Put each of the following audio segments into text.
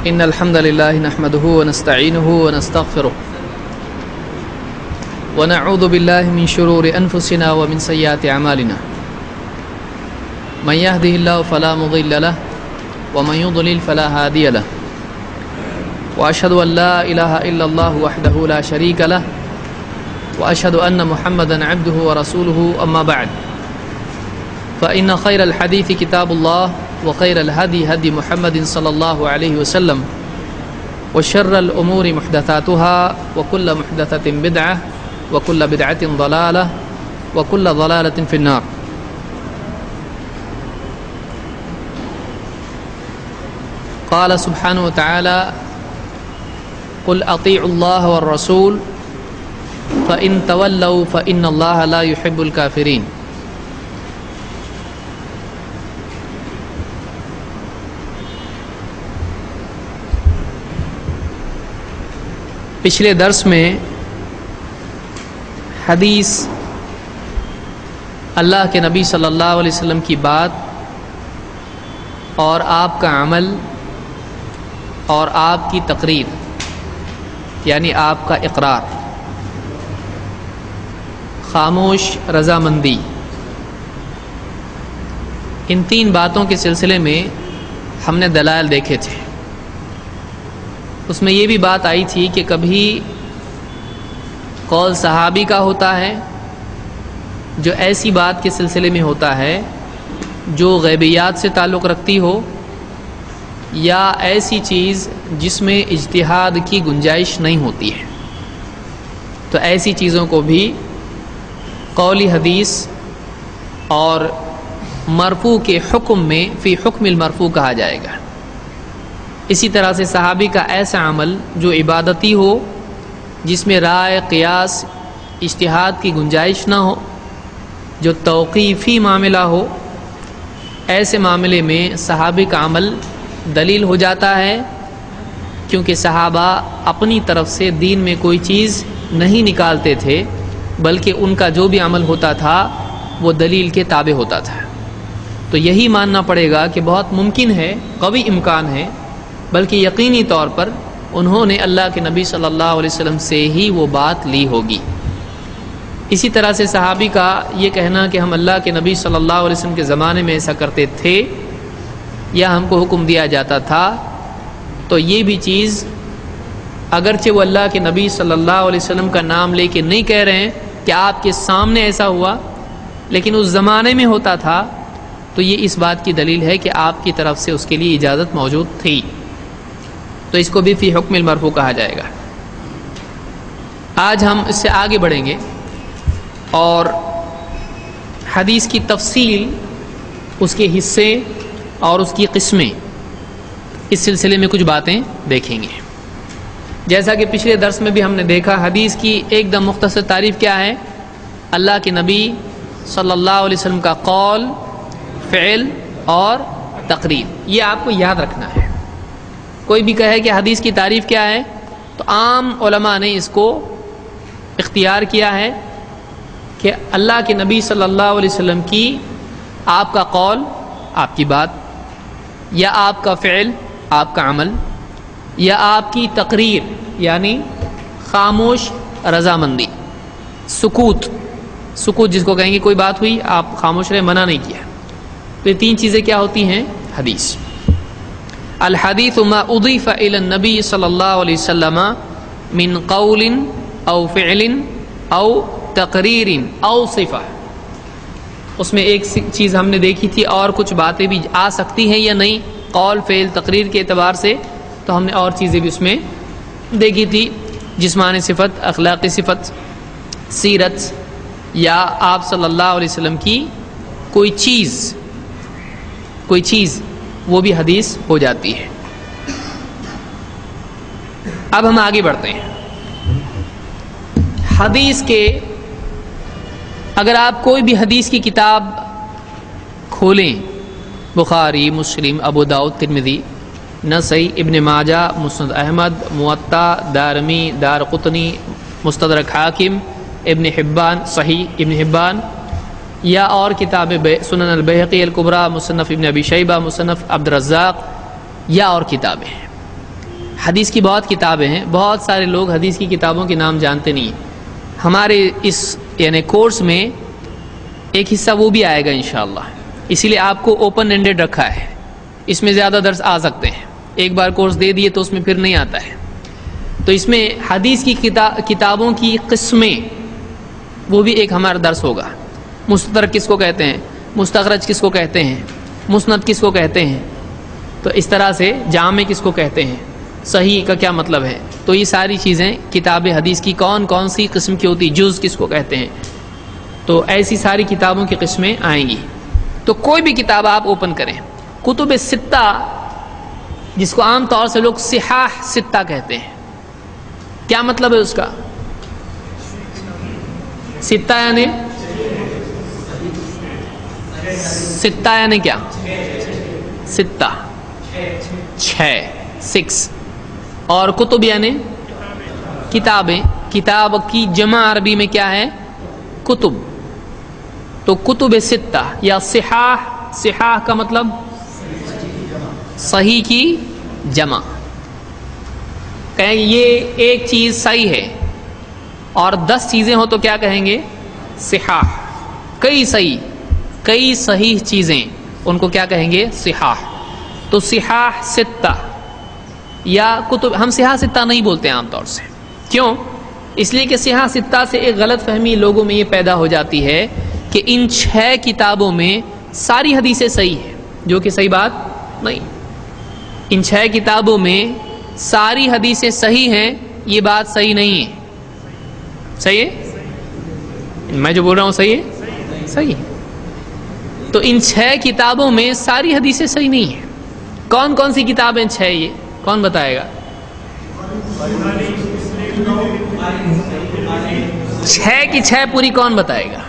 إن الحمد لله نحمده ونستعينه ونستغفره ونعوذ بالله من شرور أنفسنا ومن سيئات أعمالنا من يهده الله فلا مضل له ومن يضلل فلا هادي له وأشهد أن لا إله إلا الله وحده لا شريك له وأشهد أن محمدا عبده ورسوله أما بعد فإن خير الحديث كتاب الله وخير الهدي هدي محمد صلى الله عليه وسلم وشر الأمور محدثاتها وكل محدثة بدعة وكل بدعة ضلالة وكل ضلالة في النار. قال سبحانه وتعالى قل أطيعوا الله والرسول فإن تولوا فإن الله لا يحب الكافرين. پچھلے درس میں حدیث اللہ کے نبی صلی اللہ علیہ وسلم کی بات اور آپ کا عمل اور آپ کی تقریر یعنی آپ کا اقرار، خاموش رضامندی، ان تین باتوں کے سلسلے میں ہم نے دلائل دیکھے تھے. اس میں یہ بھی بات آئی تھی کہ کبھی قول صحابی کا ہوتا ہے جو ایسی بات کے سلسلے میں ہوتا ہے جو غیبیات سے تعلق رکھتی ہو یا ایسی چیز جس میں اجتہاد کی گنجائش نہیں ہوتی ہے، تو ایسی چیزوں کو بھی قولی حدیث اور مرفوع کے حکم میں فی حکم المرفوع کہا جائے گا. اسی طرح سے صحابی کا ایسا عمل جو عبادتی ہو، جس میں رائے، قیاس، اجتہاد کی گنجائش نہ ہو، جو توقیفی معاملہ ہو، ایسے معاملے میں صحابی کا عمل دلیل ہو جاتا ہے، کیونکہ صحابہ اپنی طرف سے دین میں کوئی چیز نہیں نکالتے تھے، بلکہ ان کا جو بھی عمل ہوتا تھا وہ دلیل کے تابع ہوتا تھا. تو یہی ماننا پڑے گا کہ بہت ممکن ہے، قوی امکان ہے، بلکہ یقینی طور پر انہوں نے اللہ کے نبی صلی اللہ علیہ وسلم سے ہی وہ بات لی ہوگی. اسی طرح سے صحابی کا یہ کہنا کہ ہم اللہ کے نبی صلی اللہ علیہ وسلم کے زمانے میں ایسا کرتے تھے یا ہم کو حکم دیا جاتا تھا، تو یہ بھی چیز اگرچہ وہ اللہ کے نبی صلی اللہ علیہ وسلم کا نام لے کے نہیں کہہ رہے ہیں کہ آپ کے سامنے ایسا ہوا، لیکن اس زمانے میں ہوتا تھا، تو یہ اس بات کی دلیل ہے کہ آپ کی طرف سے اس کے لیے اجازت موجود تھی. تو اس کو بھی فی حکم المرفوع کہا جائے گا. آج ہم اس سے آگے بڑھیں گے اور حدیث کی تفصیل، اس کے حصے اور اس کی قسمیں، اس سلسلے میں کچھ باتیں دیکھیں گے. جیسا کہ پچھلے درس میں بھی ہم نے دیکھا، حدیث کی ایک دم مختصر تعریف کیا ہے؟ اللہ کے نبی صلی اللہ علیہ وسلم کا قول، فعل اور تقریر. یہ آپ کو یاد رکھنا ہے. کوئی بھی کہے کہ حدیث کی تعریف کیا ہے، تو عام علماء نے اس کو اختیار کیا ہے کہ اللہ کے نبی صلی اللہ علیہ وسلم کی آپ کا قول، آپ کی بات، یا آپ کا فعل، آپ کا عمل، یا آپ کی تقریر یعنی خاموش رضامندی، سکوت جس کو کہیں گے کوئی بات ہوئی آپ خاموش رہے، منع نہیں کیا. تو یہ تین چیزیں کیا ہوتی ہیں؟ حدیث. الحدیث ما اضیف الی النبی صلی اللہ علیہ وسلم من قول او فعل او تقریر او صفہ. اس میں ایک چیز ہم نے دیکھی تھی، اور کچھ باتیں بھی آ سکتی ہیں یا نہیں، قول، فعل، تقریر کے اعتبار سے. تو ہم نے اور چیزیں بھی اس میں دیکھی تھی، جسمانی صفت، اخلاقی صفت، سیرت، یا آپ صلی اللہ علیہ وسلم کی کوئی چیز وہ بھی حدیث ہو جاتی ہے. اب ہم آگے بڑھتے ہیں. حدیث کے اگر آپ کوئی بھی حدیث کی کتاب کھولیں، بخاری، مسلم، ابو داؤد، ترمذی، نسائی، ابن ماجہ، مسند احمد، موطا، دارمی، دارقطنی، مستدرک حاکم، ابن حبان، صحیح ابن حبان، یا اور کتاب سنن البیہقی الکبریٰ، مصنف ابن ابی شیبہ، مصنف عبد الرزاق، یا اور کتابیں ہیں. حدیث کی بہت کتابیں ہیں، بہت سارے لوگ حدیث کی کتابوں کے نام جانتے نہیں ہیں. ہمارے اس یعنی کورس میں ایک حصہ وہ بھی آئے گا انشاءاللہ، اسی لیے آپ کو اوپن اینڈڈ رکھا ہے، اس میں زیادہ درس آ سکتے ہیں. ایک بار کورس دے دیے تو اس میں پھر نہیں آتا ہے. تو اس میں حدیث کی کتابوں کی قسمیں وہ بھی ایک ہمارا درس ہوگا. مستدرک کس کو کہتے ہیں، مستخرج کس کو کہتے ہیں، مسند کس کو کہتے ہیں، تو اس طرح سے جامع کس کو کہتے ہیں، صحیح کا کیا مطلب ہے. تو یہ ساری چیزیں کتاب حدیث کی کون کون سی قسم کی ہوتی، جز کس کو کہتے ہیں، تو ایسی ساری کتابوں کی قسمیں آئیں گی. تو کوئی بھی کتاب آپ اوپن کریں. کتب ستہ جس کو عام طور سے لوگ صحاح ستہ کہتے ہیں، کیا مطلب ہے اس کا؟ ستہ یعنی ستہ یعنی کیا؟ ستہ چھ، سکس. اور کتب یعنی کتابیں. کتاب کی جمع عربی میں کیا ہے؟ کتب. تو کتب ستہ یا صحاح، صحاح کا مطلب صحیح کی جمع. کہیں گے یہ ایک چیز صحیح ہے اور 10 چیزیں ہو تو کیا کہیں گے؟ صحاح. کئی صحیح چیزیں، ان کو کیا کہیں گے؟ صحاح. تو صحاح ستہ یا کتب، ہم صحاح ستہ نہیں بولتے ہیں عام طور سے. کیوں؟ اس لیے کہ صحاح ستہ سے ایک غلط فہمی لوگوں میں یہ پیدا ہو جاتی ہے کہ ان 6 کتابوں میں ساری حدیثیں صحیح ہیں، جو کہ صحیح بات نہیں. ان 6 کتابوں میں ساری حدیثیں صحیح ہیں، یہ بات صحیح نہیں ہے. صحیح ہے؟ میں جو بول رہا ہوں صحیح ہے؟ صحیح ہے. تو ان 6 کتابوں میں ساری حدیثیں صحیح نہیں ہیں. کون کون سی کتابیں 6؟ یہ کون بتائے گا؟ 6 کی 6 پوری کون بتائے گا؟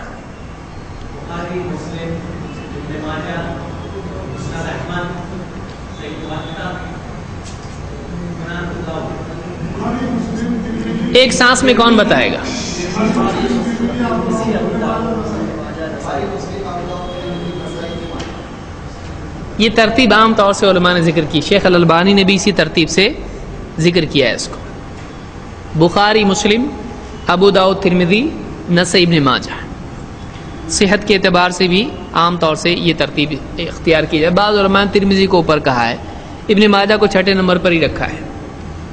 ایک سانس میں کون بتائے گا؟ یہ ترتیب عام طور سے علماء نے ذکر کی. شیخ الالبانی نے بھی اسی ترتیب سے ذکر کیا ہے اس کو. بخاری، مسلم، ابو داؤد، ترمذی، نسائی، ابن ماجہ. صحت کے اعتبار سے بھی عام طور سے یہ ترتیب اختیار کی جائے. بعض علماء نے ترمذی کو اوپر کہا ہے، ابن ماجہ کو 6 نمبر پر ہی رکھا ہے.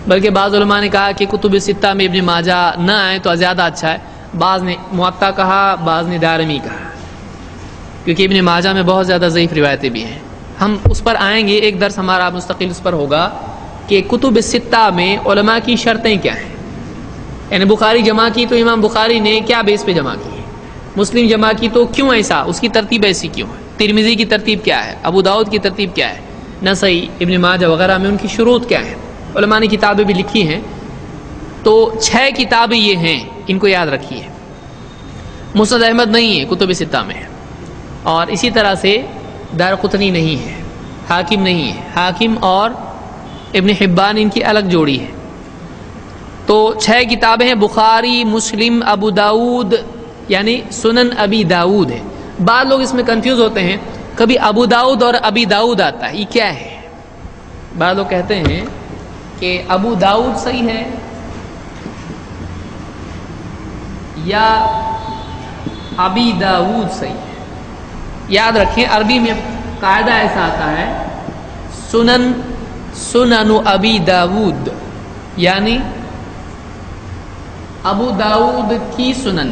بلکہ بعض علماء نے کہا کہ کتب ستہ میں ابن ماجہ نہ آئے تو زیادہ اچھا ہے. بعض نے موطا کہا، بعض نے دارمی کہا، کیونکہ ابن ماجہ میں بہت زیادہ ضعیف روایتیں بھی ہیں. ہم اس پر آئیں گے، ایک درس ہمارا مستقل اس پر ہوگا کہ کتب ستہ میں علماء کی شرطیں کیا ہیں. یعنی بخاری جمع کی تو امام بخاری نے کیا بیس پہ جمع کی، مسلم جمع کی تو کیوں ایسا، اس کی ترتیب ایسی کیوں ہے، ترمذی کی ترتیب کیا ہے، ابو داؤد کی ترتیب کیا ہے، نسائی، ابن ماجہ وغیرہ میں ان کی شروط کیا ہیں. علماء نے کتابیں بھی لکھی ہیں. تو 6 کتابیں یہ ہیں، ان کو یاد رکھیے. مسند احمد نہیں ہے کتب ستہ میں، اور اسی طرح سے دارقطنی نہیں ہے، حاکم نہیں ہے. حاکم اور ابن حبان ان کی الگ جوڑی ہے. تو 6 کتابیں ہیں، بخاری، مسلم، ابو داؤد یعنی سنن ابی داؤد ہے. بعض لوگ اس میں کنفیوز ہوتے ہیں، کبھی ابو داؤد اور ابی داؤد آتا ہے، یہ کیا ہے؟ بعض لوگ کہتے ہیں کہ ابو داؤد صحیح ہے یا ابی داؤد صحیح ہے. یاد رکھیں عربی میں قاعدہ ایسا آتا ہے، سنن ابی داؤد یعنی ابو داؤد کی سنن.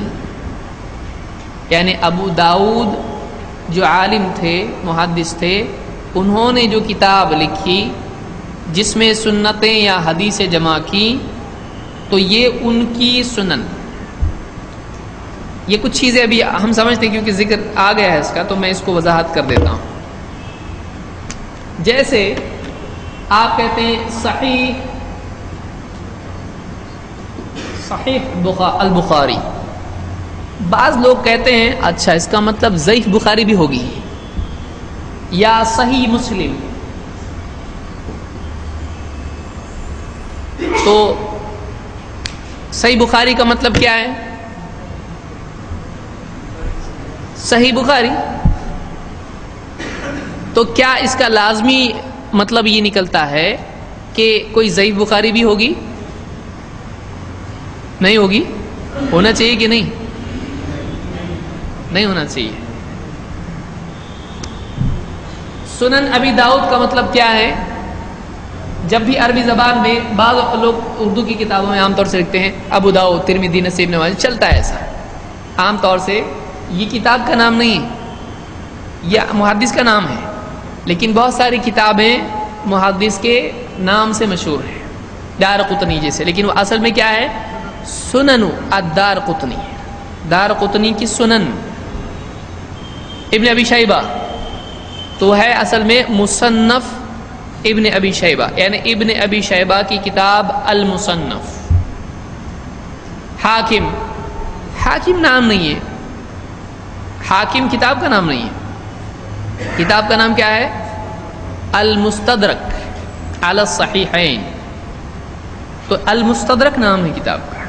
یعنی ابو داؤد جو عالم تھے، محدث تھے، انہوں نے جو کتاب لکھی جس میں سنتیں یا حدیثیں جمع کی، تو یہ ان کی سنن. یہ کچھ چیزیں ابھی ہم سمجھتے ہیں کیونکہ ذکر آ گیا ہے اس کا، تو میں اس کو وضاحت کر دیتا ہوں. جیسے آپ کہتے ہیں صحیح البخاری، بعض لوگ کہتے ہیں اچھا اس کا مطلب ضعیف بخاری بھی ہوگی، یا صحیح مسلم. تو صحیح بخاری کا مطلب کیا ہے؟ صحیح بخاری. تو کیا اس کا لازمی مطلب یہ نکلتا ہے کہ کوئی ضعیف بخاری بھی ہوگی؟ نہیں ہوگی؟ ہونا چاہیے کہ نہیں؟ نہیں ہونا چاہیے۔ سنن ابی داؤد کا مطلب کیا ہے؟ جب بھی عربی زبان میں بعض لوگ اردو کی کتابوں میں عام طور سے لکھتے ہیں ابو داؤد، ترمذی، نسائی، ابن ماجہ، چلتا ہے ایسا، عام طور سے یہ کتاب کا نام نہیں ہے، یہ محدث کا نام ہے، لیکن بہت ساری کتابیں محدث کے نام سے مشہور ہیں، دارقطنی جیسے، لیکن وہ اصل میں کیا ہے؟ سنن الدارقطنی، دارقطنی کی سنن۔ ابن ابی شیبہ تو ہے اصل میں مصنف ابن ابی شیبہ، یعنی ابن ابی شیبہ کی کتاب المصنف۔ حاکم، حاکم نام نہیں ہے، حاکم کتاب کا نام نہیں ہے، کتاب کا نام کیا ہے؟ المستدرک علی الصحیحین، تو المستدرک نام ہے کتاب کا۔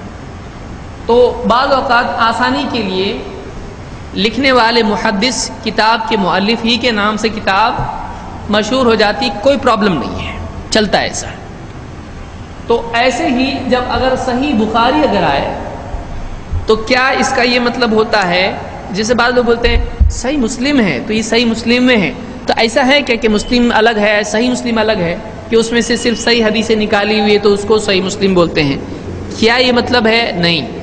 تو بعض اوقات آسانی کے لیے لکھنے والے محدث کتاب کے مؤلف ہی کے نام سے کتاب مشہور ہو جاتی، کوئی پرابلم نہیں ہے، چلتا ہے ایسا۔ تو ایسے ہی جب اگر صحیح بخاری اگر آئے تو کیا اس کا یہ مطلب ہوتا ہے، جیسے بعض لوگ بولتے ہیں صحیح مسلم ہے تو یہ صحیح مسلم میں ہے، تو ایسا ہے کہ مسلم الگ ہے، صحیح مسلم الگ ہے، کہ اس میں سے صرف صحیح حدیثیں نکالی ہوئی ہے تو اس کو صحیح مسلم بولتے ہیں، کیا یہ مطلب ہے؟ نہیں۔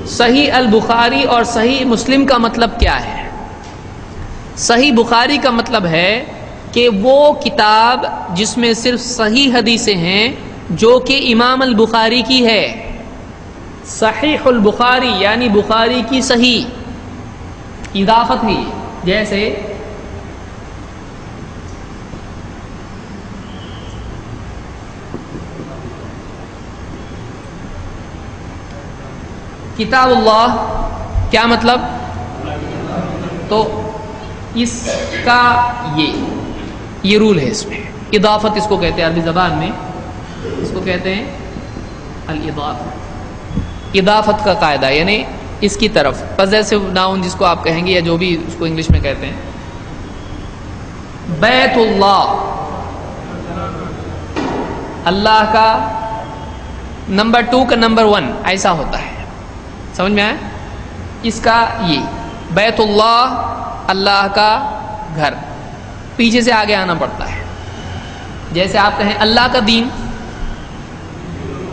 صحیح البخاری اور صحیح مسلم کا مطلب کیا ہے؟ صحیح بخاری کا مطلب ہے کہ وہ کتاب جس میں صرف صحیح حدیثیں ہیں جو کہ امام البخاری کی ہے، صحیح البخاری یعنی بخاری کی صحیح، اضافت ہی، جیسے کتاب اللہ، کیا مطلب؟ تو اس کا یہ رول ہے، اس میں اضافت اس کو کہتے ہیں، عربی زبان میں اس کو کہتے ہیں الاضافہ، اضافت کا قاعدہ، یعنی اس کی طرف پوزیسو ناؤن جس کو آپ کہیں گے یا جو بھی اس کو انگلش میں کہتے ہیں۔ بیت اللہ، اللہ کا نمبر 2 کا نمبر 1 ایسا ہوتا ہے، سمجھ میں آیا؟ اس کا یہ بیت اللہ، اللہ کا گھر، پیچھے سے آگے آنا پڑتا ہے۔ جیسے آپ کہیں اللہ کا دین،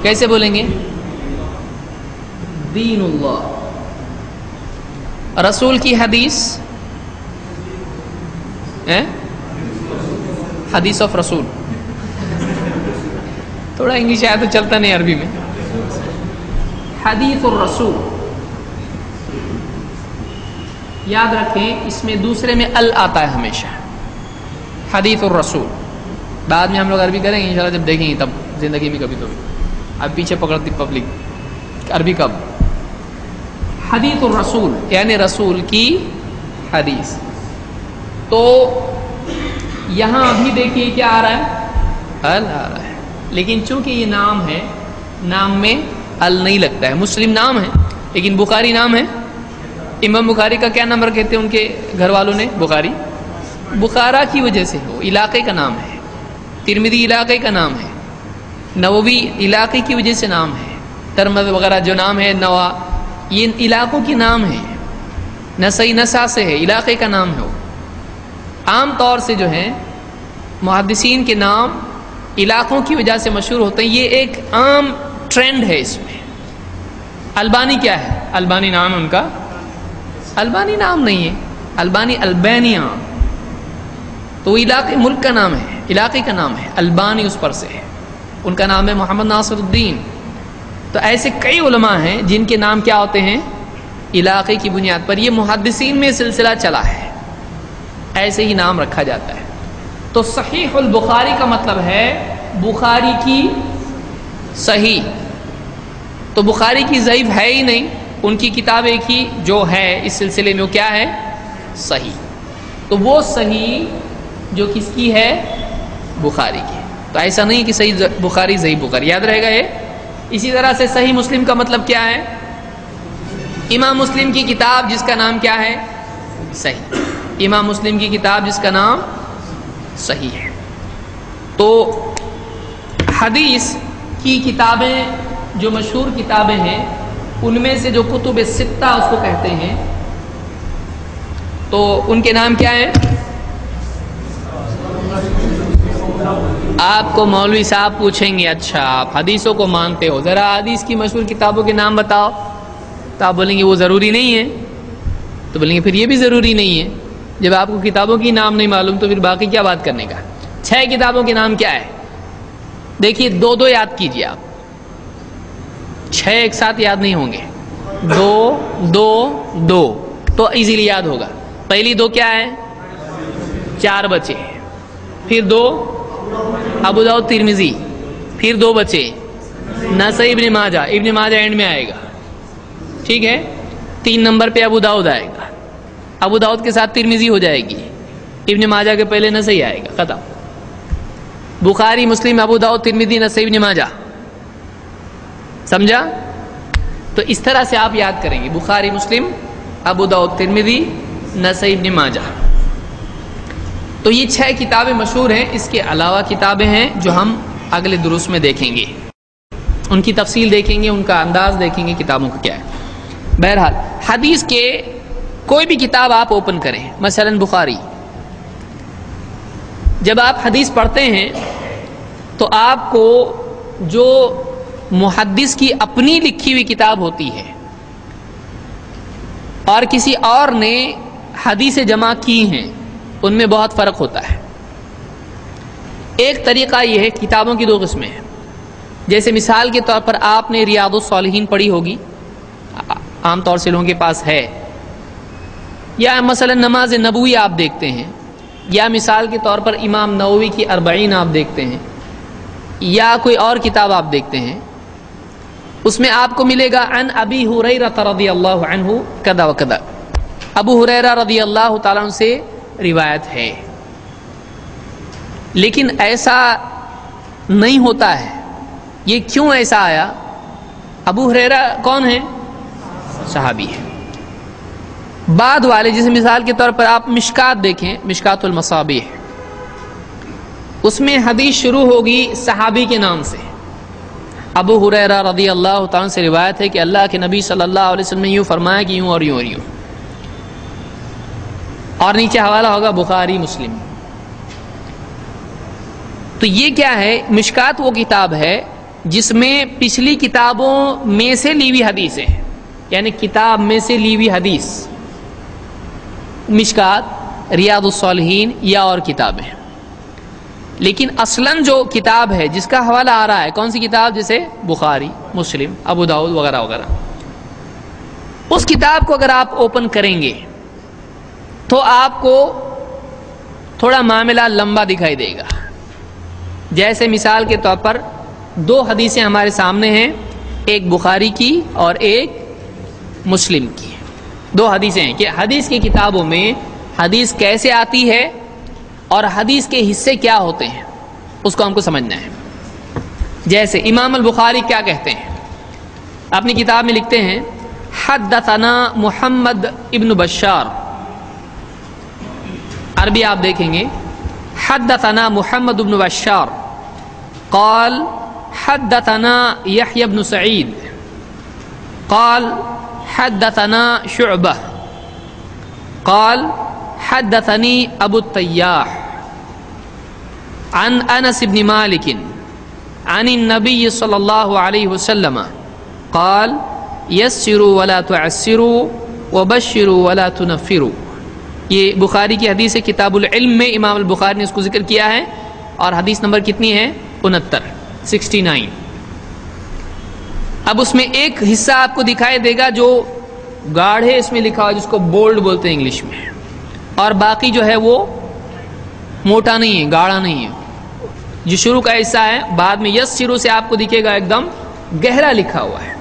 کیسے بولیں گے؟ دین اللہ۔ رسول کی حدیث، حدیث آف رسول، تھوڑا انگلش آیا تو چلتا نہیں عربی میں، حدیث الرسول، یاد رکھیں اس میں دوسرے میں ال آتا ہے ہمیشہ، حدیث الرسول۔ بعد میں ہم لوگ عربی کریں گے انشاءاللہ، جب دیکھیں گے تب زندگی میں کبھی تو اب پیچھے پکڑتی پبلک عربی کب؟ حدیث الرسول یعنی رسول کی حدیث۔ تو یہاں ابھی دیکھیے کیا آ رہا ہے؟ ال آ رہا ہے، لیکن چونکہ یہ نام ہے، نام میں ال نہیں لگتا ہے۔ مسلم نام ہے لیکن بخاری نام ہے، امام بخاری کا کیا نام رکھتے ہیں ان کے گھر والوں نے؟ بخاری، بخارا کی وجہ سے، وہ علاقے کا نام ہے، ترمذی علاقے کا نام ہے، نووی علاقے کی وجہ سے نام ہے، ترمذ وغیرہ جو نام ہے، نوا، یہ علاقوں کے نام ہے، نسائی نسا سے ہے، علاقے کا نام ہے۔ وہ عام طور سے جو ہے محدثین کے نام علاقوں کی وجہ سے مشہور ہوتے ہیں، یہ ایک عام ٹرینڈ ہے اس میں۔ البانی کیا ہے؟ البانی نام ان کا، البانی نام نہیں ہے، البانی البانیہ، تو وہ علاقے، ملک کا نام ہے، علاقے کا نام ہے، البانی اس پر سے ہے، ان کا نام ہے محمد ناصر الدین۔ تو ایسے کئی علماء ہیں جن کے نام کیا ہوتے ہیں؟ علاقے کی بنیاد پر۔ یہ محدثین میں سلسلہ چلا ہے، ایسے ہی نام رکھا جاتا ہے۔ تو صحیح البخاری کا مطلب ہے بخاری کی صحیح، تو بخاری کی ضعیف ہے ہی نہیں، ان کی کتاب ایک ہی جو ہے اس سلسلے میں، وہ کیا ہے؟ صحیح۔ تو وہ صحیح جو کس کی ہے؟ بخاری کی۔ تو ایسا نہیں کہ صحیح بخاری ضعیف بخاری، یاد رہے گا یہ۔ اسی طرح سے صحیح مسلم کا مطلب کیا ہے؟ امام مسلم کی کتاب جس کا نام کیا ہے؟ صحیح، امام مسلم کی کتاب جس کا نام صحیح ہے۔ تو تو حدیث کی کتابیں جو مشہور کتابیں ہیں ان میں سے جو کتب ستہ اس کو کہتے ہیں، تو ان کے نام کیا ہیں؟ آپ کو مولوی صاحب پوچھیں گے اچھا آپ حدیثوں کو مانتے ہو، ذرا حدیث کی مشہور کتابوں کے نام بتاؤ، تو آپ بولیں گے وہ ضروری نہیں ہے، تو بولیں گے پھر یہ بھی ضروری نہیں ہے، جب آپ کو کتابوں کی نام نہیں معلوم تو پھر باقی کیا بات کرنے کا۔ 6 کتابوں کے نام کیا ہے؟ دیکھیے 2 یاد کیجئے آپ، 6 ایک ساتھ یاد نہیں ہوں گے، 2 تو ایزیلی یاد ہوگا۔ پہلی 2 کیا ہے؟ 4 بچے، پھر 2 ابو داؤد ترمذی، پھر 2 بچے نسائی ابن ماجہ، ابن ماجہ اینڈ میں آئے گا، ٹھیک ہے۔ 3 نمبر پہ ابو داؤد آئے گا، ابو داؤد کے ساتھ ترمذی ہو جائے گی، ابن ماجہ کے پہلے نسائی آئے گا، ختم۔ بخاری مسلم ابو داؤد ترمذی نسائی ابن ماجہ، سمجھا؟ تو اس طرح سے آپ یاد کریں گے، بخاری مسلم ابو داؤد ترمذی نسائی ابن ماجہ۔ تو یہ 6 کتابیں مشہور ہیں، اس کے علاوہ کتابیں ہیں جو ہم اگلے دروس میں دیکھیں گے، ان کی تفصیل دیکھیں گے، ان کا انداز دیکھیں گے کتابوں کا کیا ہے۔ بہرحال حدیث کے کوئی بھی کتاب آپ اوپن کریں، مثلا بخاری، جب آپ حدیث پڑھتے ہیں تو آپ کو جو محدث کی اپنی لکھی ہوئی کتاب ہوتی ہے اور کسی اور نے حدیثیں جمع کی ہیں، ان میں بہت فرق ہوتا ہے۔ ایک طریقہ یہ ہے، کتابوں کی 2 قسمیں ہیں، جیسے مثال کے طور پر آپ نے ریاض الصالحین پڑھی ہوگی، عام طور سے لوگوں کے پاس ہے، یا مثلا نماز نبوی آپ دیکھتے ہیں، یا مثال کے طور پر امام نووی کی 40 آپ دیکھتے ہیں، یا کوئی اور کتاب آپ دیکھتے ہیں، اس میں آپ کو ملے گا عن ابی ہریرہ رضی اللہ عنہ کذا و کذا، ابو ہریرہ رضی اللہ تعالیٰ عنہ سے روایت ہے، لیکن ایسا نہیں ہوتا ہے۔ یہ کیوں ایسا آیا؟ ابو ہریرہ کون ہے؟ صحابی ہے۔ بعد والے، جیسے مثال کے طور پر آپ مشکات دیکھیں، مشکات المصابیح، اس میں حدیث شروع ہوگی صحابی کے نام سے، ابو ہریرہ رضی اللہ تعالیٰ سے روایت ہے کہ اللہ کے نبی صلی اللہ علیہ وسلم نے یوں فرمایا کہ یوں اور یوں اور یوں، اور نیچے حوالہ ہوگا بخاری مسلم۔ تو یہ کیا ہے؟ مشکات وہ کتاب ہے جس میں پچھلی کتابوں میں سے لی ہوئی حدیثیں، یعنی کتاب میں سے لی ہوئی حدیث، مشکات، ریاض الصالحین یا اور کتابیں۔ لیکن اصلاً جو کتاب ہے جس کا حوالہ آ رہا ہے، کون سی کتاب؟ جیسے بخاری مسلم ابو داؤد وغیرہ وغیرہ، اس کتاب کو اگر آپ اوپن کریں گے تو آپ کو تھوڑا معاملہ لمبا دکھائی دے گا۔ جیسے مثال کے طور پر 2 حدیثیں ہمارے سامنے ہیں، ایک بخاری کی اور ایک مسلم کی، 2 حدیثیں ہیں کہ حدیث کی کتابوں میں حدیث کیسے آتی ہے اور حدیث کے حصے کیا ہوتے ہیں، اس کو ہم کو سمجھنا ہے۔ جیسے امام البخاری کیا کہتے ہیں، اپنی کتاب میں لکھتے ہیں حدثنا محمد ابن بشار، عربی آپ دیکھیں گے، حدثنا محمد ابن بشار قال حدثنا يحيى بن سعيد قال حدثنا شعبة قال حدثني ابو التياح عن انس بن مالك عن النبي صلى الله عليه وسلم قال يسروا ولا تعسروا وبشروا ولا تنفروا۔ یہ بخاری کی حدیث ہے، کتاب العلم میں امام البخاری نے اس کو ذکر کیا ہے، اور حدیث نمبر کتنی ہے؟ 69۔ اب اس میں ایک حصہ آپ کو دکھائی دے گا جو گاڑھے اس میں لکھا ہوا، جس کو بولڈ بولتے ہیں انگلش میں، اور باقی جو ہے وہ موٹا نہیں ہے، گاڑھا نہیں ہے۔ جو شروع کا حصہ ہے بعد میں یس شروع سے آپ کو دکھے گا ایک دم گہرا لکھا ہوا ہے۔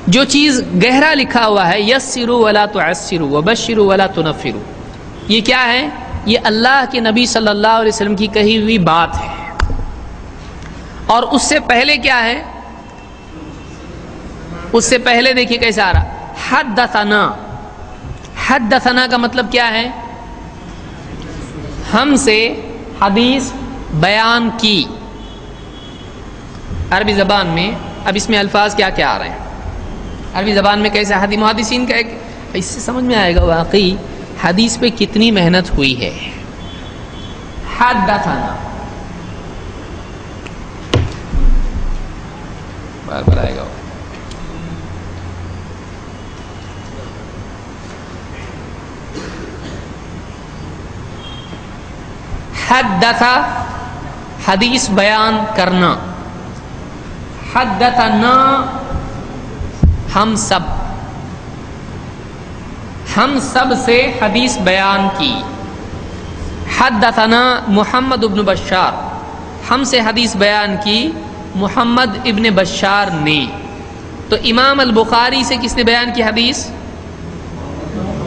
جو چیز گہرا لکھا ہوا ہے، یسروا ولا تعسروا وبشروا ولا تنفروا، یہ کیا ہے؟ یہ اللہ کے نبی صلی اللہ علیہ وسلم کی کہی ہوئی بات ہے۔ اور اس سے پہلے کیا ہے؟ اس سے پہلے دیکھیے کیسا آ رہا، حدثنا۔ حدثنا کا مطلب کیا ہے؟ ہم سے حدیث بیان کی عربی زبان میں، اب اس میں الفاظ کیا کیا آ رہے ہیں عربی زبان میں کیسے محدثین کا ایک، اس سے سمجھ میں آئے گا واقعی حدیث پہ کتنی محنت ہوئی ہے. حدثنا بار بار آئے گا. حدثا حدیث بیان کرنا، حدثنا ہم سب سے حدیث بیان کی. حدثنا محمد ابن بشار، ہم سے حدیث بیان کی محمد ابن بشار نے. تو امام البخاری سے کس نے بیان کی حدیث؟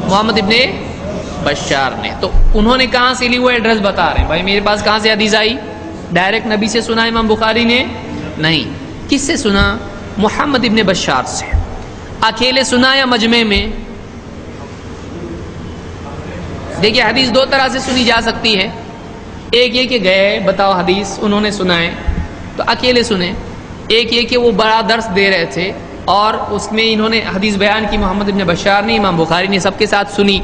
محمد ابن بشار نے. تو انہوں نے کہاں سے لی وہ ایڈریس بتا رہے ہیں. بھائی میرے پاس کہاں سے حدیث آئی؟ ڈائریکٹ نبی سے سنا امام بخاری نے؟ نہیں. کس سے سنا؟ محمد ابن بشار سے. اکیلے سنا یا مجمع میں؟ دیکھیے حدیث دو طرح سے سنی جا سکتی ہے. ایک یہ کہ گئے بتاؤ حدیث انہوں نے سنائے تو اکیلے سنے. ایک یہ کہ وہ بڑا درس دے رہے تھے اور اس میں انہوں نے حدیث بیان کی محمد ابن بشار نے، امام بخاری نے سب کے ساتھ سنی.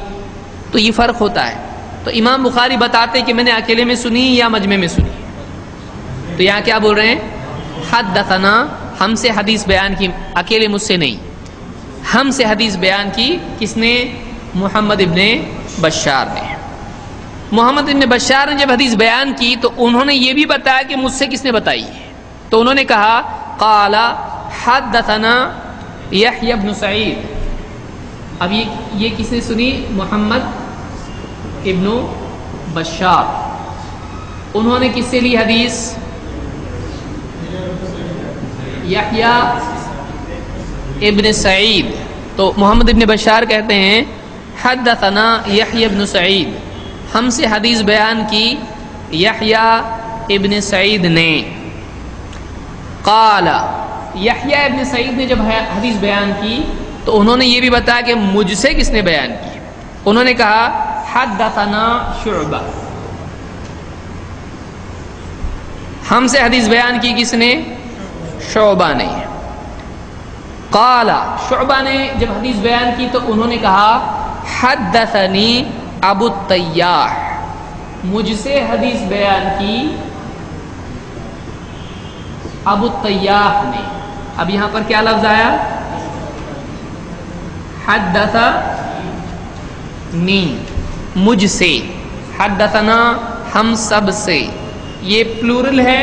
تو یہ فرق ہوتا ہے. تو امام بخاری بتاتے کہ میں نے اکیلے میں سنی یا مجمع میں سنی. تو یہاں کیا بول رہے ہیں؟ حدثنا ہم سے حدیث بیان کی، اکیلے مجھ سے نہیں، ہم سے حدیث بیان کی. کس نے؟ محمد ابن بشار نے. محمد ابن بشار نے جب حدیث بیان کی تو انہوں نے یہ بھی بتایا کہ مجھ سے کس نے بتائی ہے. تو انہوں نے کہا قال حدثنا یحیی بن سعید. اب یہ کس نے سنی؟ محمد ابن بشار. انہوں نے کس سے لی حدیث؟ یحیی ابن سعید. تو محمد ابن بشار کہتے ہیں حدثنا یحیی ابن سعید، ہم سے حدیث بیان کی یحیی ابن سعید نے. قال یحیی ابن سعید نے جب حدیث بیان کی تو انہوں نے یہ بھی بتایا کہ مجھ سے کس نے بیان کی. انہوں نے کہا حدثنا شعبہ، ہم سے حدیث بیان کی کس نے؟ شعبہ نے. قال شعبہ نے جب حدیث بیان کی تو انہوں نے کہا حدثنی ابو الطیاح، مجھ سے حدیث بیان کی ابو الطیاح نے. اب یہاں پر کیا لفظ آیا؟ حدثنی، مجھ سے. حدثنا ہم سب سے، یہ پلورل ہے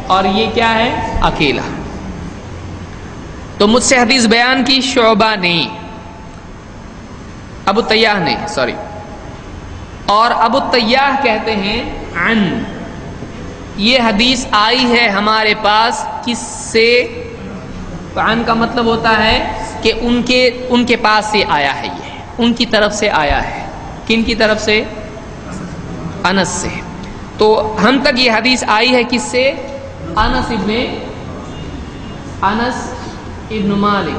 اور یہ کیا ہے؟ اکیلا. تو مجھ سے حدیث بیان کی شعبہ نے، ابو طیاح نے، سوری. اور ابو طیاح کہتے ہیں عن، یہ حدیث آئی ہے ہمارے پاس کس سے؟ عن کا مطلب ہوتا ہے کہ ان کے پاس سے آیا ہے، یہ ان کی طرف سے آیا ہے. کن کی طرف سے؟ انس سے. تو ہم تک یہ حدیث آئی ہے کس سے؟ انس ابن مالک.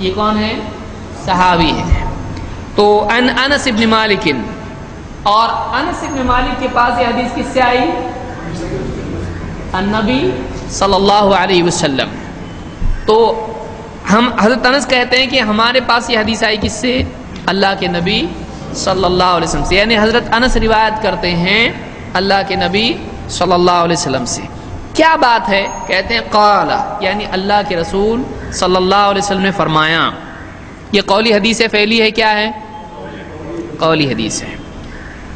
یہ کون ہے؟ صحابی ہے. تو انس ابن مالک، اور انس ابن مالک کے پاس یہ حدیث کس سے آئی؟ النبی صلی اللہ علیہ وسلم. تو ہم حضرت انس کہتے ہیں کہ ہمارے پاس یہ حدیث آئی کس سے؟ اللہ کے نبی صلی اللہ علیہ وسلم سے. یعنی حضرت انس روایت کرتے ہیں اللہ کے نبی صلی اللہ علیہ وسلم سے. کیا بات ہے؟ کہتے ہیں قال، یعنی اللہ کے رسول صلی اللہ علیہ وسلم نے فرمایا. یہ قولی حدیث فعلی ہے. کیا ہے؟ قولی حدیث ہے.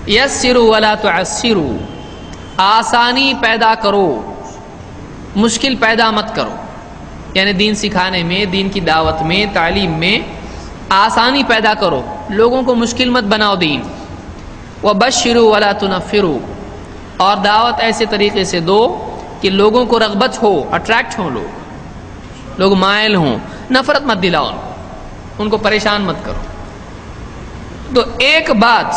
یسروا ولا تعسروا، آسانی پیدا کرو مشکل پیدا مت کرو. یعنی دین سکھانے میں، دین کی دعوت میں، تعلیم میں آسانی پیدا کرو، لوگوں کو مشکل مت بناؤ دین. وبشروا ولا تنفروا، اور دعوت ایسے طریقے سے دو کہ لوگوں کو رغبت ہو، اٹریکٹ ہوں، لوگ مائل ہوں. نفرت مت دلاؤ، ان کو پریشان مت کرو. تو ایک بات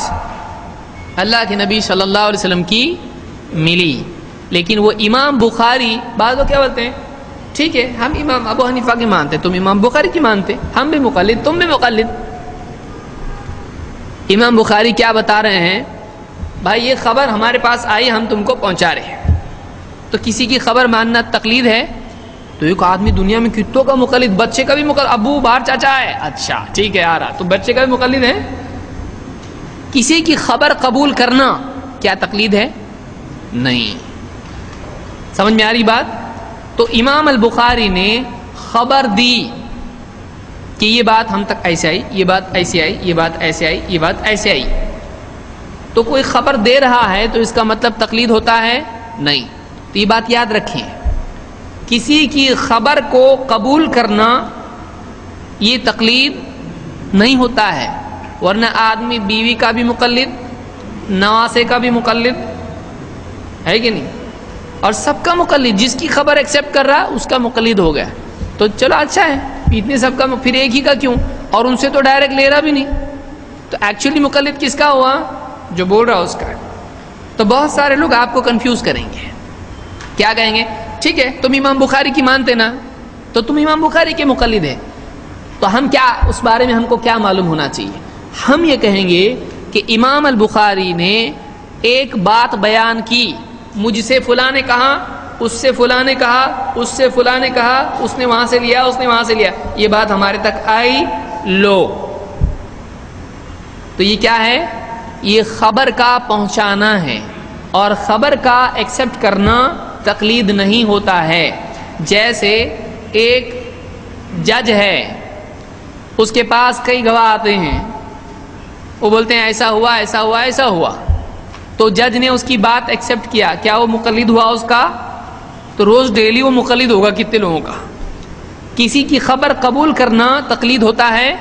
اللہ کے نبی صلی اللہ علیہ وسلم کی ملی، لیکن وہ امام بخاری بعض لوگ کیا بولتے ہیں؟ ٹھیک ہے ہم امام ابو حنیفہ کی مانتے، تم امام بخاری کی مانتے، ہم بھی مقلد، تم بھی مقلد. امام بخاری کیا بتا رہے ہیں؟ بھائی یہ خبر ہمارے پاس آئی، ہم تم کو پہنچا رہے ہیں. تو کسی کی خبر ماننا تقلید ہے؟ تو ایک آدمی دنیا میں کتوں کا مقلد، بچے کا بھی مقلد، ابو باہر چاچا ہے، اچھا ٹھیک ہے آ رہا، تو بچے کا بھی مقلد ہے؟ کسی کی خبر قبول کرنا کیا تقلید ہے؟ نہیں۔ سمجھ میں آ رہی بات؟ تو امام البخاری نے خبر دی کہ یہ بات ہم تک ایسے آئی، یہ بات ایسے آئی، یہ بات ایسے آئی، یہ بات ایسے آئی، تو کوئی خبر دے رہا ہے تو اس کا مطلب تقلید ہوتا ہے؟ نہیں۔ تو یہ بات یاد رکھیں، کسی کی خبر کو قبول کرنا یہ تقلید نہیں ہوتا ہے، ورنہ آدمی بیوی کا بھی مقلد، نواسے کا بھی مقلد ہے کہ نہیں، اور سب کا مقلد، جس کی خبر ایکسیپٹ کر رہا اس کا مقلد ہو گیا۔ تو چلو اچھا ہے، اتنے سب کا، پھر ایک ہی کا کیوں؟ اور ان سے تو ڈائریکٹ لے رہا بھی نہیں، تو ایکچولی مقلد کس کا ہوا؟ جو بول رہا اس کا۔ تو بہت سارے لوگ آپ کو کنفیوز کریں گے، کیا کہیں گے؟ ٹھیک ہے تم امام بخاری کی مانتے نا، تو تم امام بخاری کے مقلد ہیں، تو ہم کیا اس بارے میں ہم کو کیا معلوم ہونا چاہیے؟ ہم یہ کہیں گے کہ امام البخاری نے ایک بات بیان کی، مجھ سے فلاں نے کہا، اس سے فلاں نے کہا، اس سے فلاں نے کہا، اس نے وہاں سے لیا، اس نے وہاں سے لیا، یہ بات ہمارے تک آئی، لو۔ تو یہ کیا ہے؟ یہ خبر کا پہنچانا ہے، اور خبر کا ایکسپٹ کرنا تقلید نہیں ہوتا ہے۔ جیسے ایک جج ہے، اس کے پاس کئی گواہ آتے ہیں، وہ بولتے ہیں ایسا ہوا، ایسا ہوا، ایسا ہوا، تو جج نے اس کی بات ایکسپٹ کیا، کیا وہ مقلد ہوا اس کا؟ تو روز ڈیلی وہ مقلد ہوگا کتنے لوگوں کا؟ کسی کی خبر قبول کرنا تقلید ہوتا ہے؟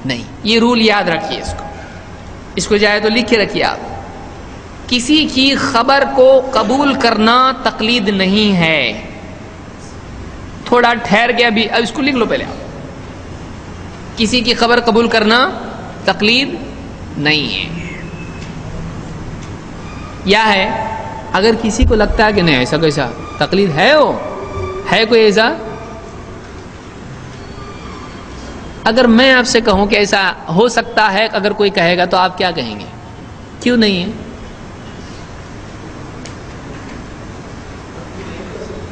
نہیں۔ یہ رول یاد رکھیے، اس کو جائے تو لکھ کے رکھیے آپ، کسی کی خبر کو قبول کرنا تقلید نہیں ہے۔ تھوڑا ٹھہر کے ابھی، اب اس کو لکھ لو پہلے آپ، کسی کی خبر قبول کرنا تقلید نہیں ہے۔ یا ہے اگر کسی کو لگتا ہے کہ نہیں ایسا کیسا تقلید ہے، وہ ہے کوئی ایسا، اگر میں آپ سے کہوں کہ ایسا ہو سکتا ہے، اگر کوئی کہے گا تو آپ کیا کہیں گے؟ کیوں نہیں ہے؟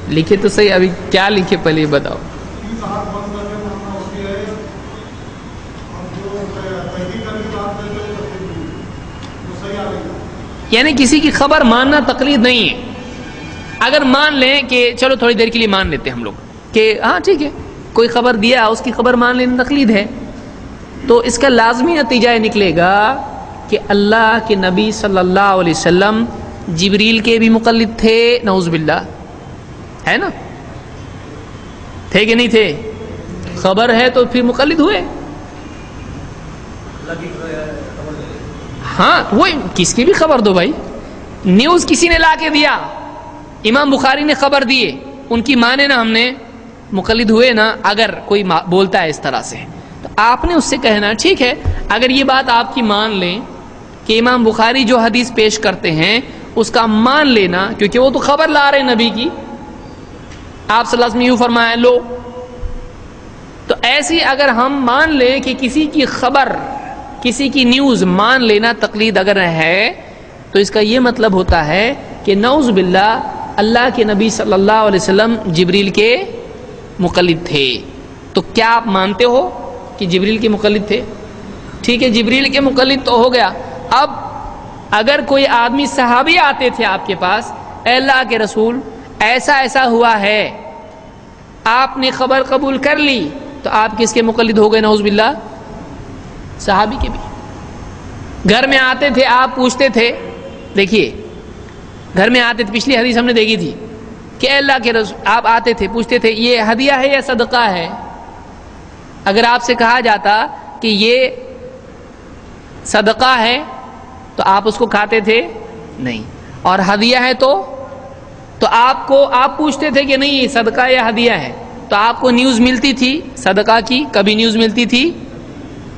لکھے تو صحیح، ابھی کیا لکھے پہلے یہ بتاؤ۔ یعنی کسی کی خبر ماننا تقلید نہیں ہے۔ اگر مان لیں کہ چلو تھوڑی دیر کے لیے مان لیتے ہم لوگ کہ ہاں ٹھیک ہے کوئی خبر دیا، اس کی خبر مان لینا تقلید ہے، تو اس کا لازمی نتیجہ یہ نکلے گا کہ اللہ کے نبی صلی اللہ علیہ وسلم جبریل کے بھی مقلد تھے، نعوذ باللہ، ہے نا؟ تھے کہ نہیں تھے؟ خبر ہے تو پھر مقلد ہوئے۔ ہاں وہ کس کی بھی خبر دو بھائی، نیوز کسی نے لا کے دیا، امام بخاری نے خبر دیے، ان کی مانے نا، ہم نے مقلد ہوئے نا۔ اگر کوئی بولتا ہے اس طرح سے تو آپ نے اس سے کہنا ٹھیک ہے، اگر یہ بات آپ کی مان لیں کہ امام بخاری جو حدیث پیش کرتے ہیں اس کا مان لینا، کیونکہ وہ تو خبر لا رہے نبی کی، آپ صلی اللہ علیہ وسلم یوں فرمایا لو، تو ایسی اگر ہم مان لیں کہ کسی کی خبر، کسی کی نیوز مان لینا تقلید اگر ہے، تو اس کا یہ مطلب ہوتا ہے کہ نعوذ باللہ اللہ کے نبی صلی اللہ علیہ وسلم جبریل کے مقلد تھے۔ تو کیا آپ مانتے ہو کہ جبریل کے مقلد تھے؟ ٹھیک ہے، جبریل کے مقلد تو ہو گیا۔ اب اگر کوئی آدمی، صحابی آتے تھے آپ کے پاس، اے اللہ کے رسول ایسا ایسا ہوا ہے، آپ نے خبر قبول کر لی، تو آپ کس کے مقلد ہو گئے؟ نعوذ باللہ صحابی کے بھی۔ گھر میں آتے تھے، آپ پوچھتے تھے، دیکھیے گھر میں آتے تھے، پچھلی حدیث ہم نے دیکھی تھی کہ اے اللہ کے رسول، آپ آتے تھے پوچھتے تھے یہ ہدیہ ہے یا صدقہ ہے؟ اگر آپ سے کہا جاتا کہ یہ صدقہ ہے تو آپ اس کو کھاتے تھے؟ نہیں۔ اور ہدیہ ہے تو آپ پوچھتے تھے کہ نہیں یہ صدقہ یا ہدیہ ہے، تو آپ کو نیوز ملتی تھی صدقہ کی، کبھی نیوز ملتی تھی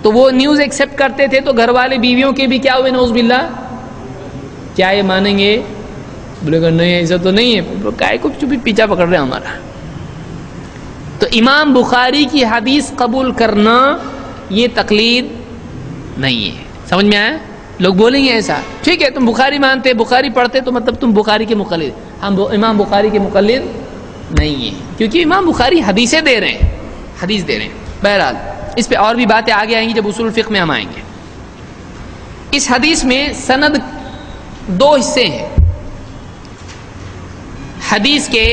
تو وہ نیوز ایکسپٹ کرتے تھے، تو گھر والے بیویوں کے بھی کیا ہوئے نعوذ باللہ؟ کیا یہ مانیں گے؟ بولے گا نہیں ایسا تو نہیں ہے، کائے کو چپی پیچھا پکڑ رہے ہمارا۔ تو امام بخاری کی حدیث قبول کرنا یہ تقلید نہیں ہے۔ سمجھ میں آیا؟ لوگ بولیں گے ایسا ٹھیک ہے تم بخاری مانتے، بخاری پڑھتے تو مطلب تم بخاری کے مقلد، ہم امام بخاری کے مقلد نہیں ہیں، کیونکہ امام بخاری حدیثیں دے رہے ہیں، حدیث دے رہے ہیں۔ بہرحال اس پہ اور بھی باتیں آگے آئیں گی جب اصول الفقہ میں ہم آئیں گے۔ اس حدیث میں سند دو حصے ہیں، حدیث کے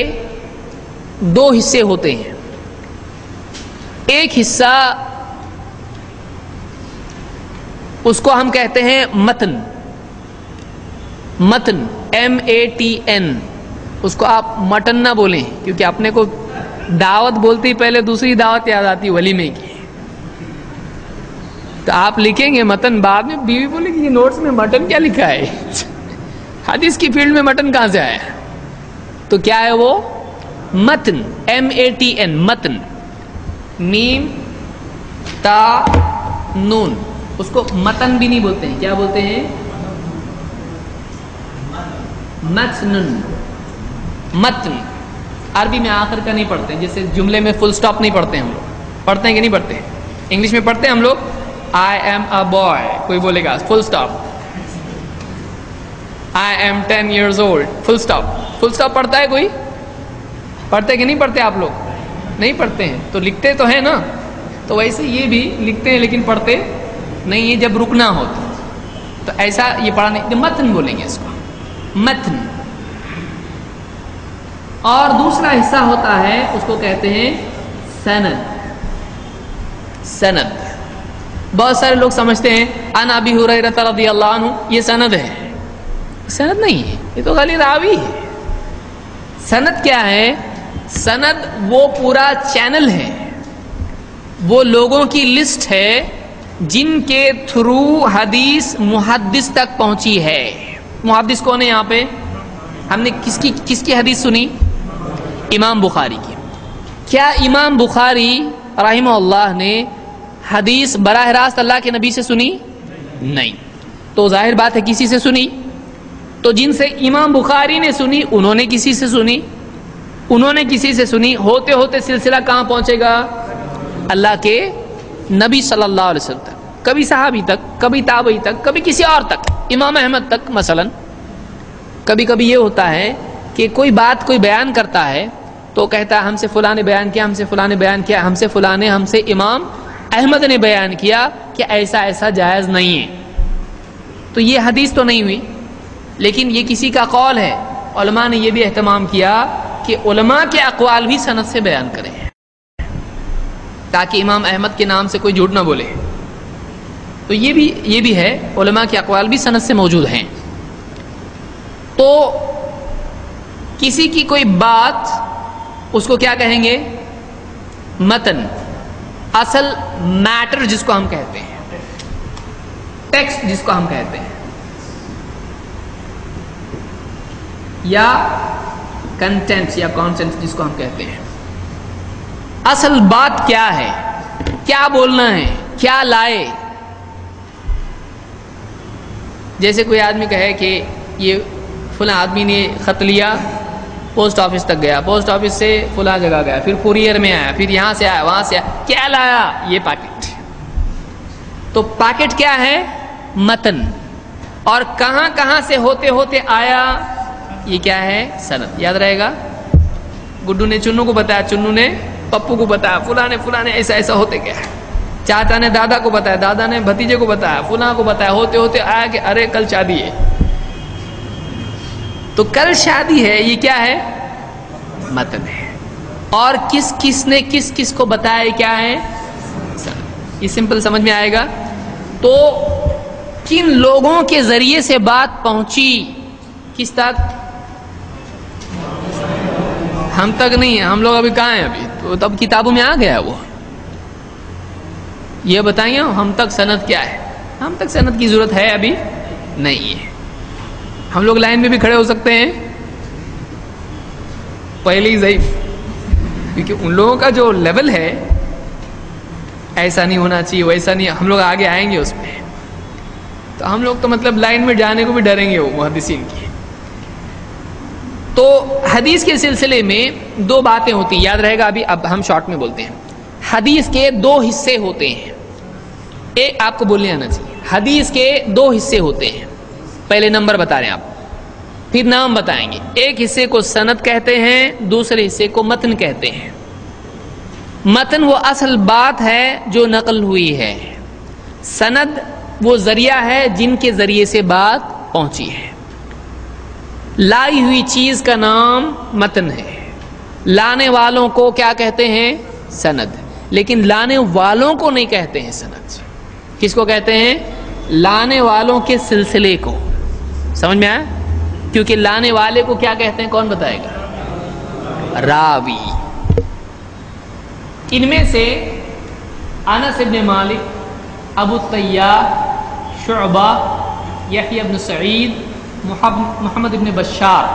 دو حصے ہوتے ہیں۔ ایک حصہ اس کو ہم کہتے ہیں متن، متن MATN، اس کو آپ مٹن نہ بولیں کیونکہ اپنے کو دعوت بولتی پہلے دوسری دعوت یاد آتی ولیمے کی، تو آپ لکھیں گے متن، بعد میں بیوی بولے کہ یہ نوٹس میں مٹن کیا لکھا ہے، حدیث کی فیلڈ میں مٹن کہاں سے آیا؟ تو کیا ہے وہ؟ متن، MATN، متن، میم تا نون، اس کو متن بھی نہیں بولتے ہیں، کیا بولتے ہیں؟ متن، متن۔ عربی میں آخر کا نہیں پڑھتے ہیں، جیسے جملے میں فل سٹاپ نہیں پڑھتے ہیں ہم لوگ، پڑھتے ہیں کہ نہیں پڑھتے ہیں؟ انگلش میں پڑھتے ہیں ہم لوگ I am a boy، کوئی بولے گا full stop, I am 10 years old، full stop, full stop پڑھتا ہے کوئی؟ پڑھتے کہ نہیں پڑھتے آپ لوگ؟ نہیں پڑھتے ہیں، تو لکھتے تو ہیں نا، تو ویسے یہ بھی لکھتے ہیں لیکن پڑھتے نہیں ہیں جب رکنا ہو تو ایسا یہ پڑھا نہیں، متن بولیں گے اس کو، متن۔ اور دوسرا حصہ ہوتا ہے اس کو کہتے ہیں سند، سند۔ بہت سارے لوگ سمجھتے ہیں عن ابی ہریرہ رضی اللہ عنہ یہ سند ہے، سند نہیں ہے، یہ تو خالی راوی ہے۔ سند کیا ہے؟ سند وہ پورا چینل ہے، وہ لوگوں کی لسٹ ہے جن کے تھرو حدیث محدث تک پہنچی ہے۔ محدث کون ہے یہاں پہ؟ ہم نے کس کی حدیث سنی؟ امام بخاری کی۔ کیا امام بخاری رحمہ اللہ نے حدیث براہ راست اللہ کے نبی سے سنی؟ نہیں، تو ظاہر بات ہے کسی سے سنی، تو جن سے امام بخاری نے سنی انہوں نے کسی سے سنی، انہوں نے کسی سے سنی، ہوتے ہوتے سلسلہ کہاں پہنچے گا؟ اللہ کے نبی صلی اللہ علیہ وسلم تک، کبھی صحابی تک، کبھی تابعی تک، کبھی کسی اور تک، امام احمد تک مثلا۔ کبھی کبھی یہ ہوتا ہے کہ کوئی بات کوئی بیان کرتا ہے تو کہتا ہے ہم سے فلاں نے بیان کیا، ہم سے فلاں نے بیان کیا، ہم سے فلاں نے، ہم سے امام احمد نے بیان کیا کہ ایسا ایسا جائز نہیں ہے، تو یہ حدیث تو نہیں ہوئی، لیکن یہ کسی کا قول ہے۔ علماء نے یہ بھی اہتمام کیا کہ علماء کے اقوال بھی سند سے بیان کریں تاکہ امام احمد کے نام سے کوئی جھوٹ نہ بولے، تو یہ بھی ہے، علماء کے اقوال بھی سند سے موجود ہیں۔ تو کسی کی کوئی بات اس کو کیا کہیں گے؟ متن، اصل میٹر جس کو ہم کہتے ہیں، ٹیکسٹ جس کو ہم کہتے ہیں، یا کنٹینٹ یا کانٹینٹ جس کو ہم کہتے ہیں۔ اصل بات کیا ہے، کیا بولنا ہے، کیا لائے۔ جیسے کوئی آدمی کہے کہ یہ فلاں آدمی نے خط لیا، پوسٹ آفس تک گیا، پوسٹ آفس سے فلاں جگہ گیا، پھر کوریئر میں آیا، پھر یہاں سے آیا، وہاں سے آیا، کیا لایا؟ یہ پیکٹ۔ تو پیکٹ کیا ہے؟ متن۔ اور کہاں کہاں سے ہوتے ہوتے آیا، یہ کیا ہے؟ سند۔ یاد رہے گا، گڈو نے چنو کو بتایا، چنو نے پپو کو بتایا، فلاں نے ایسا ایسا ہوتے گیا، چاچا نے دادا کو بتایا، دادا نے بھتیجے کو بتایا، فلاں کو بتایا، ہوتے ہوتے آیا کہ ارے کل شادی ہے۔ تو کل شادی ہے، یہ کیا ہے؟ متن ہے۔ اور کس نے کس کو بتایا، یہ کیا ہے؟ یہ سمپل سمجھ میں آئے گا۔ تو کن لوگوں کے ذریعے سے بات پہنچی کس تک؟ ہم تک نہیں ہے، ہم لوگ ابھی کہاں ہیں؟ ابھی تو تب کتابوں میں آ گیا وہ۔ یہ بتائیے ہم تک سند کیا ہے؟ ہم تک سند کی ضرورت ہے ابھی نہیں ہے۔ ہم لوگ لائن میں بھی کھڑے ہو سکتے ہیں پہلے ہی ضعیف، کیونکہ ان لوگوں کا جو لیول ہے ایسا نہیں ہونا چاہیے، ویسا نہیں، ہم لوگ آگے آئیں گے اس پہ، تو ہم لوگ تو مطلب لائن میں جانے کو بھی ڈریں گے وہ محدثین کی۔ تو حدیث کے سلسلے میں دو باتیں ہوتی ہیں، یاد رہے گا، اب ہم شارٹ میں بولتے ہیں۔ حدیث کے دو حصے ہوتے ہیں، ایک آپ کو بولنے آنا چاہیے، حدیث کے دو حصے ہوتے ہیں۔ پہلے نمبر بتا رہے ہیں آپ، پھر نام بتائیں گے. ایک حصے کو سند کہتے ہیں، دوسرے حصے کو متن کہتے ہیں. متن وہ اصل بات ہے جو نقل ہوئی ہے، سند وہ ذریعہ ہے جن کے ذریعے سے بات پہنچی ہے. لائی ہوئی چیز کا نام متن ہے، لانے والوں کو کیا کہتے ہیں؟ سند. لیکن لانے والوں کو نہیں کہتے ہیں سند. کس کو کہتے ہیں؟ لانے والوں کے سلسلے کو. سمجھ میں آیا؟ کیونکہ لانے والے کو کیا کہتے ہیں؟ کون بتائے گا؟ راوی. ان میں سے انس بن مالک، ابو الطیار، شعبہ، یحییٰ بن سعید، محمد بن بشار،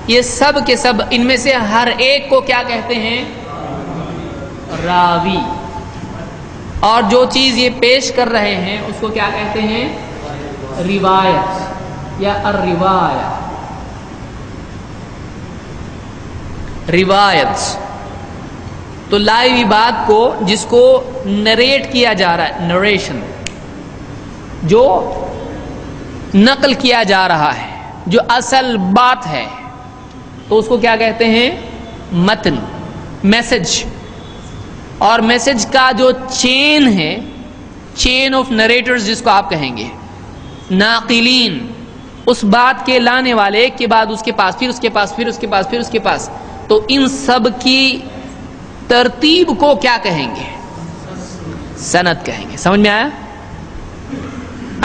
یہ سب کے سب ان میں سے ہر ایک کو کیا کہتے ہیں؟ راوی. اور جو چیز یہ پیش کر رہے ہیں اس کو کیا کہتے ہیں؟ روایت یا الروایہ. روایت تو لائی ہوئی بات کو جس کو نریٹ کیا جا رہا ہے، نریشن، جو نقل کیا جا رہا ہے، جو اصل بات ہے، تو اس کو کیا کہتے ہیں؟ متن. میسج. اور میسج کا جو چین ہے، چین آف نریٹرز جس کو آپ کہیں گے، ناقلین، اس بات کے لانے والے، ایک کے بعد اس کے پاس، پھر اس کے پاس، پھر اس کے پاس، پھر اس کے پاس، تو ان سب کی ترتیب کو کیا کہیں گے؟ سند کہیں گے. سمجھ میں آیا؟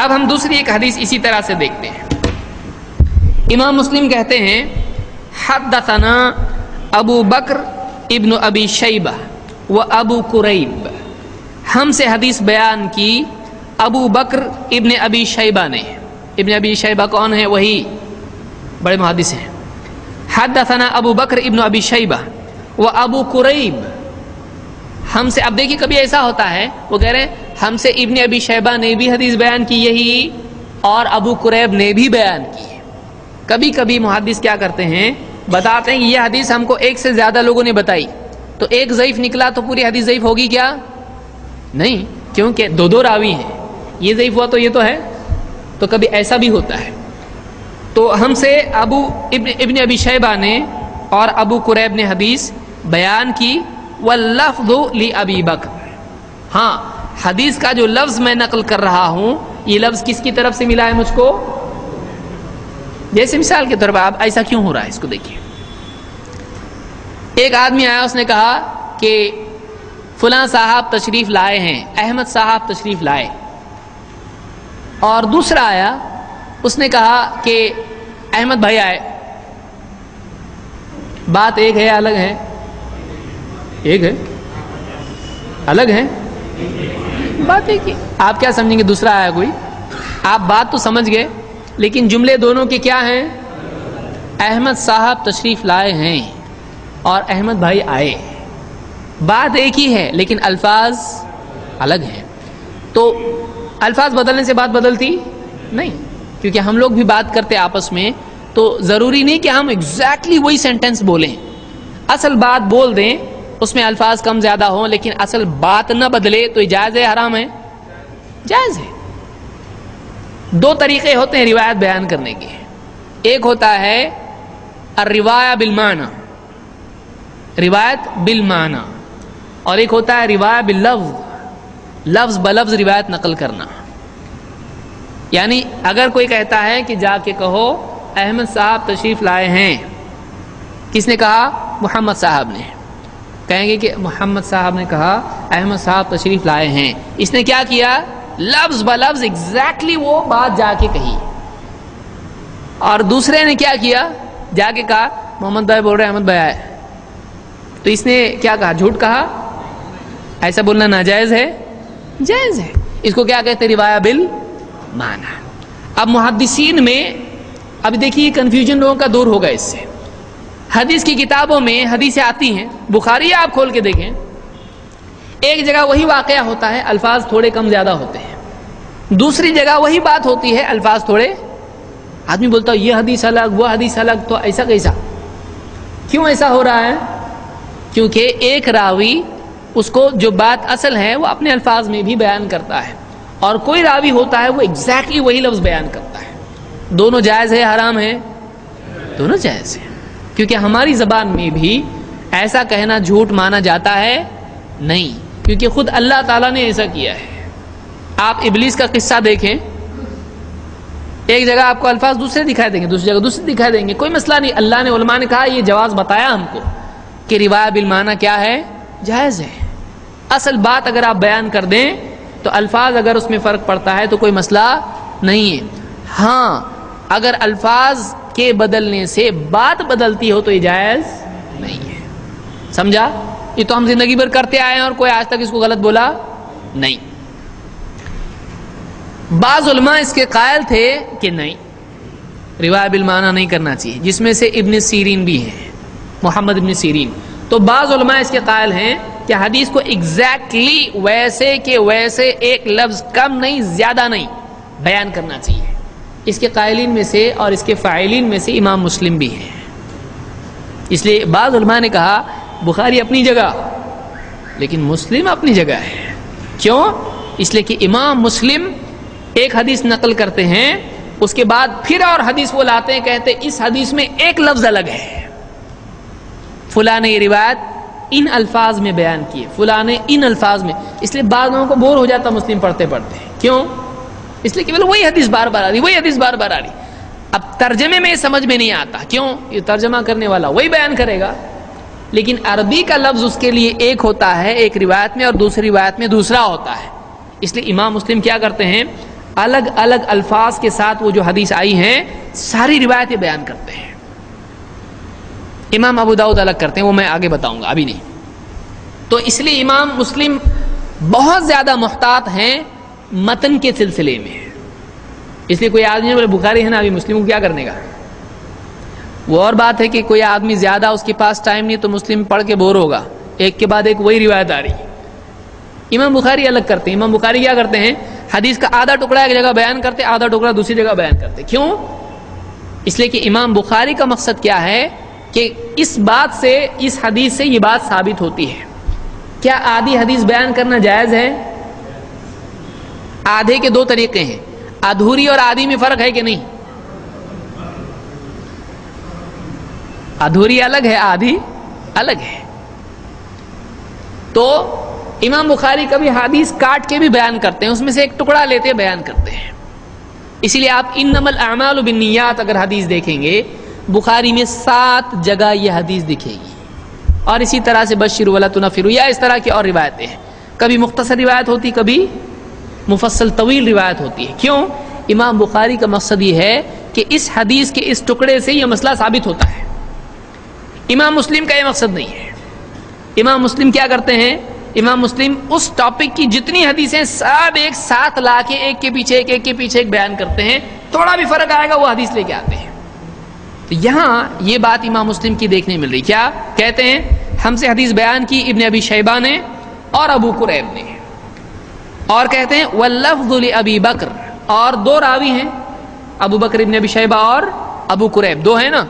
اب ہم دوسری ایک حدیث اسی طرح سے دیکھتے ہیں. امام مسلم کہتے ہیں حدثنا ابو بکر ابن ابی شیبہ و ابو قریب، ہم سے حدیث بیان کی ابو بکر ابن ابی شیبہ نے. ابن ابی شیبہ کون ہے؟ وہی بڑے محدث ہیں. حدثنا ابو بکر ابن ابی شیبہ و ابو قریب، ہم سے. اب دیکھیے کبھی ایسا ہوتا ہے وہ کہہ رہے ہیں ہم سے ابن ابی شیبہ نے بھی حدیث بیان کی یہی، اور ابو قریب نے بھی بیان کی. کبھی کبھی محدث کیا کرتے ہیں، بتاتے ہیں کہ یہ حدیث ہم کو ایک سے زیادہ لوگوں نے بتائی، تو ایک ضعیف نکلا تو پوری حدیث ضعیف ہوگی کیا؟ نہیں، کیونکہ دو دو راوی ہیں، یہ ضعیف ہوا تو یہ تو ہے. تو کبھی ایسا بھی ہوتا ہے. تو ہم سے ابن ابی شیبہ نے اور ابو قریب نے حدیث بیان کی. واللفظ لابی بکر، ہاں حدیث کا جو لفظ میں نقل کر رہا ہوں یہ لفظ کس کی طرف سے ملا ہے مجھ کو؟ جیسے مثال کے طور پر آپ ایسا کیوں ہو رہا ہے اس کو دیکھیے. ایک آدمی آیا، اس نے کہا کہ فلاں صاحب تشریف لائے ہیں، احمد صاحب تشریف لائے. اور دوسرا آیا، اس نے کہا کہ احمد بھائی آئے. بات ایک ہے الگ ہے؟ ایک ہے الگ ہے. بات ایک ہی. آپ کیا سمجھیں گے دوسرا آیا کوئی؟ آپ بات تو سمجھ گئے لیکن جملے دونوں کے کیا ہیں؟ احمد صاحب تشریف لائے ہیں اور احمد بھائی آئے. بات ایک ہی ہے لیکن الفاظ الگ ہیں. تو الفاظ بدلنے سے بات بدلتی نہیں، کیونکہ ہم لوگ بھی بات کرتے آپس میں، تو ضروری نہیں کہ ہم ایگزیکٹلی وہی سینٹنس بولیں. اصل بات بول دیں، اس میں الفاظ کم زیادہ ہوں، لیکن اصل بات نہ بدلے تو یہ جائز ہے حرام ہے؟ جائز ہے. دو طریقے ہوتے ہیں روایت بیان کرنے کے. ایک ہوتا ہے الروایہ بالمعنی، روایت بالمعنی، اور ایک ہوتا ہے روایہ باللفظ، لفظ بلفظ روایت نقل کرنا. یعنی اگر کوئی کہتا ہے کہ جا کے کہو احمد صاحب تشریف لائے ہیں، کس نے کہا؟ محمد صاحب نے. کہیں گے کہ محمد صاحب نے کہا احمد صاحب تشریف لائے ہیں. اس نے کیا کیا؟ لفظ بلفظ ایگزیکٹلی وہ بات جا کے کہی. اور دوسرے نے کیا کیا؟ جا کے کہا محمد بھائی بول رہے احمد بھائی آئے. تو اس نے کیا کہا؟ جھوٹ کہا. ایسا بولنا ناجائز ہے؟ جائز ہے. اس کو کیا کہتے ہیں؟ روایہ بالمعنی. اب محدثین میں اب دیکھیے کنفیوژن لوگوں کا دور ہوگا اس سے. حدیث کی کتابوں میں حدیثیں آتی ہیں، بخاری آپ کھول کے دیکھیں، ایک جگہ وہی واقعہ ہوتا ہے، الفاظ تھوڑے کم زیادہ ہوتے ہیں. دوسری جگہ وہی بات ہوتی ہے، الفاظ تھوڑے. آدمی بولتا ہے یہ حدیث الگ وہ حدیث الگ، تو ایسا کیسا؟ کیوں ایسا ہو رہا ہے؟ کیونکہ ایک راوی اس کو جو بات اصل ہے وہ اپنے الفاظ میں بھی بیان کرتا ہے، اور کوئی راوی ہوتا ہے وہ ایگزیکٹلی وہی لفظ بیان کرتا ہے. دونوں جائز ہے حرام ہے؟ دونوں جائز ہیں، کیونکہ ہماری زبان میں بھی ایسا کہنا جھوٹ مانا جاتا ہے نہیں، کیونکہ خود اللہ تعالیٰ نے ایسا کیا ہے۔ آپ ابلیس کا قصہ دیکھیں، ایک جگہ آپ کو الفاظ دوسرے دکھائی دیں گے، دوسری جگہ دوسرے دکھائی دیں گے، کوئی مسئلہ نہیں، اللہ نے علماء نے کہا یہ جواز بتایا ہم کو کہ روایہ بالمعنی کیا ہے، جائز ہے۔ اصل بات اگر آپ بیان کر دیں تو الفاظ اگر اس میں فرق پڑتا ہے تو کوئی مسئلہ نہیں ہے۔ ہاں اگر الفاظ کے بدلنے سے بات بدلتی ہو تو یہ جائز نہیں ہے، سمجھا؟ یہ تو ہم زندگی بھر کرتے آئے ہیں اور کوئی آج تک اس کو غلط بولا نہیں۔ بعض علماء اس کے قائل تھے کہ نہیں، روایہ بالمعنی نہیں کرنا چاہیے، جس میں سے ابن سیرین بھی ہیں، محمد ابن سیرین۔ تو بعض علماء اس کے قائل ہیں کہ حدیث کو ایگزیکٹلی ویسے کہ ویسے ایک لفظ کم نہیں زیادہ نہیں بیان کرنا چاہیے۔ اس کے قائلین میں سے اور اس کے فاعلین میں سے امام مسلم بھی ہیں۔ اس لیے بعض علماء نے کہا بخاری اپنی جگہ لیکن مسلم اپنی جگہ ہے۔ کیوں؟ اس لیے کہ امام مسلم ایک حدیث نقل کرتے ہیں، اس کے بعد پھر اور حدیث وہ لاتے ہیں، کہتے ہیں اس حدیث میں ایک لفظ الگ ہے، فلاں نے یہ روایت ان الفاظ میں بیان کی ہے، فلاں نے ان الفاظ میں۔ اس لیے بعض لوگوں کو بور ہو جاتا مسلم پڑھتے پڑھتے۔ کیوں؟ اس لیے کہ وہی حدیث بار بار آ رہی، وہی حدیث بار بار آ رہی۔ اب ترجمے میں سمجھ میں نہیں آتا، کیوں؟ یہ ترجمہ کرنے والا وہی بیان کرے گا، لیکن عربی کا لفظ اس کے لیے ایک ہوتا ہے ایک روایت میں اور دوسری روایت میں دوسرا ہوتا ہے۔ اس لیے امام مسلم کیا کرتے ہیں، الگ الگ الفاظ کے ساتھ وہ جو حدیث آئی ہیں ساری روایتیں بیان کرتے ہیں۔ امام ابو داؤد الگ کرتے ہیں، وہ میں آگے بتاؤں گا، ابھی نہیں۔ تو اس لیے امام مسلم بہت زیادہ محتاط ہیں متن کے سلسلے میں۔ اس لیے کوئی آدمی بولے بخاری ہے نا، ابھی مسلم کو کیا کرنے کا؟ وہ اور بات ہے کہ کوئی آدمی زیادہ اس کے پاس ٹائم نہیں تو مسلم پڑھ کے بور ہوگا، ایک کے بعد ایک وہی روایت آ رہی۔ امام بخاری الگ کرتے ہیں۔ امام بخاری کیا کرتے ہیں، حدیث کا آدھا ٹکڑا ایک جگہ بیان کرتے، آدھا ٹکڑا دوسری جگہ بیان کرتے۔ کیوں؟ اس لیے کہ امام بخاری کا مقصد کیا ہے کہ اس بات سے، اس حدیث سے یہ بات ثابت ہوتی ہے۔ کیا آدھی حدیث بیان کرنا جائز ہے؟ آدھے کے دو طریقے ہیں، ادھوری اور آدھی میں فرق ہے کہ نہیں؟ ادھوری الگ ہے، آدھی الگ ہے۔ تو امام بخاری کبھی حدیث کاٹ کے بھی بیان کرتے ہیں، اس میں سے ایک ٹکڑا لیتے بیان کرتے ہیں۔ اسی لیے آپ انما الاعمال بالنیات اگر حدیث دیکھیں گے بخاری میں 7 جگہ یہ حدیث دکھے گی، اور اسی طرح سے بشروا ولا تنفروا یا اس طرح کی اور روایتیں ہیں، کبھی مختصر روایت ہوتی، کبھی مفصل طویل روایت ہوتی ہے۔ کیوں؟ امام بخاری کا مقصد یہ ہے کہ اس حدیث کے اس ٹکڑے سے یہ مسئلہ ثابت ہوتا ہے۔ امام مسلم کا یہ مقصد نہیں ہے۔ امام مسلم کیا کرتے ہیں، امام مسلم اس ٹاپک کی جتنی حدیثیں سب ایک ساتھ لا کے ایک کے پیچھے ایک، ایک کے پیچھے ایک بیان کرتے ہیں، تھوڑا بھی فرق آئے گا وہ حدیث لے کے آتے ہیں۔ تو یہاں یہ بات امام مسلم کی دیکھنے مل رہی۔ کیا کہتے ہیں، ہم سے حدیث بیان کی ابن ابی شیبہ نے اور ابو قریب نے، اور کہتے ہیں واللفظ لابی بکر، اور 2 راوی ہیں، ابو بکر ابن ابی شیبہ اور ابو قریب، 2 ہیں نا،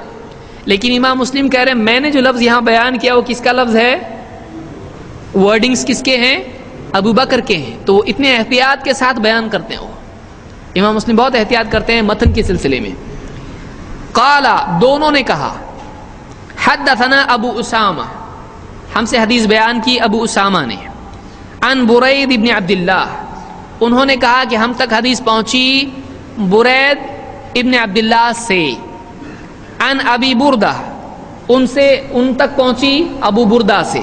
لیکن امام مسلم کہہ رہے ہیں میں نے جو لفظ یہاں بیان کیا وہ کس کا لفظ ہے، ورڈنگز کس کے ہیں، ابو بکر کے ہیں، تو وہ اتنے احتیاط کے ساتھ بیان کرتے ہیں۔ وہ امام مسلم بہت احتیاط کرتے ہیں متن کے سلسلے میں۔ قالا، دونوں نے کہا، حدثنا ابو اسامہ، ہم سے حدیث بیان کی ابو اسامہ نے، عن برید ابن عبداللہ، انہوں نے کہا کہ ہم تک حدیث پہنچی برید ابن عبداللہ سے، عن ابی بردہ، ان تک پہنچی ابو بردہ سے،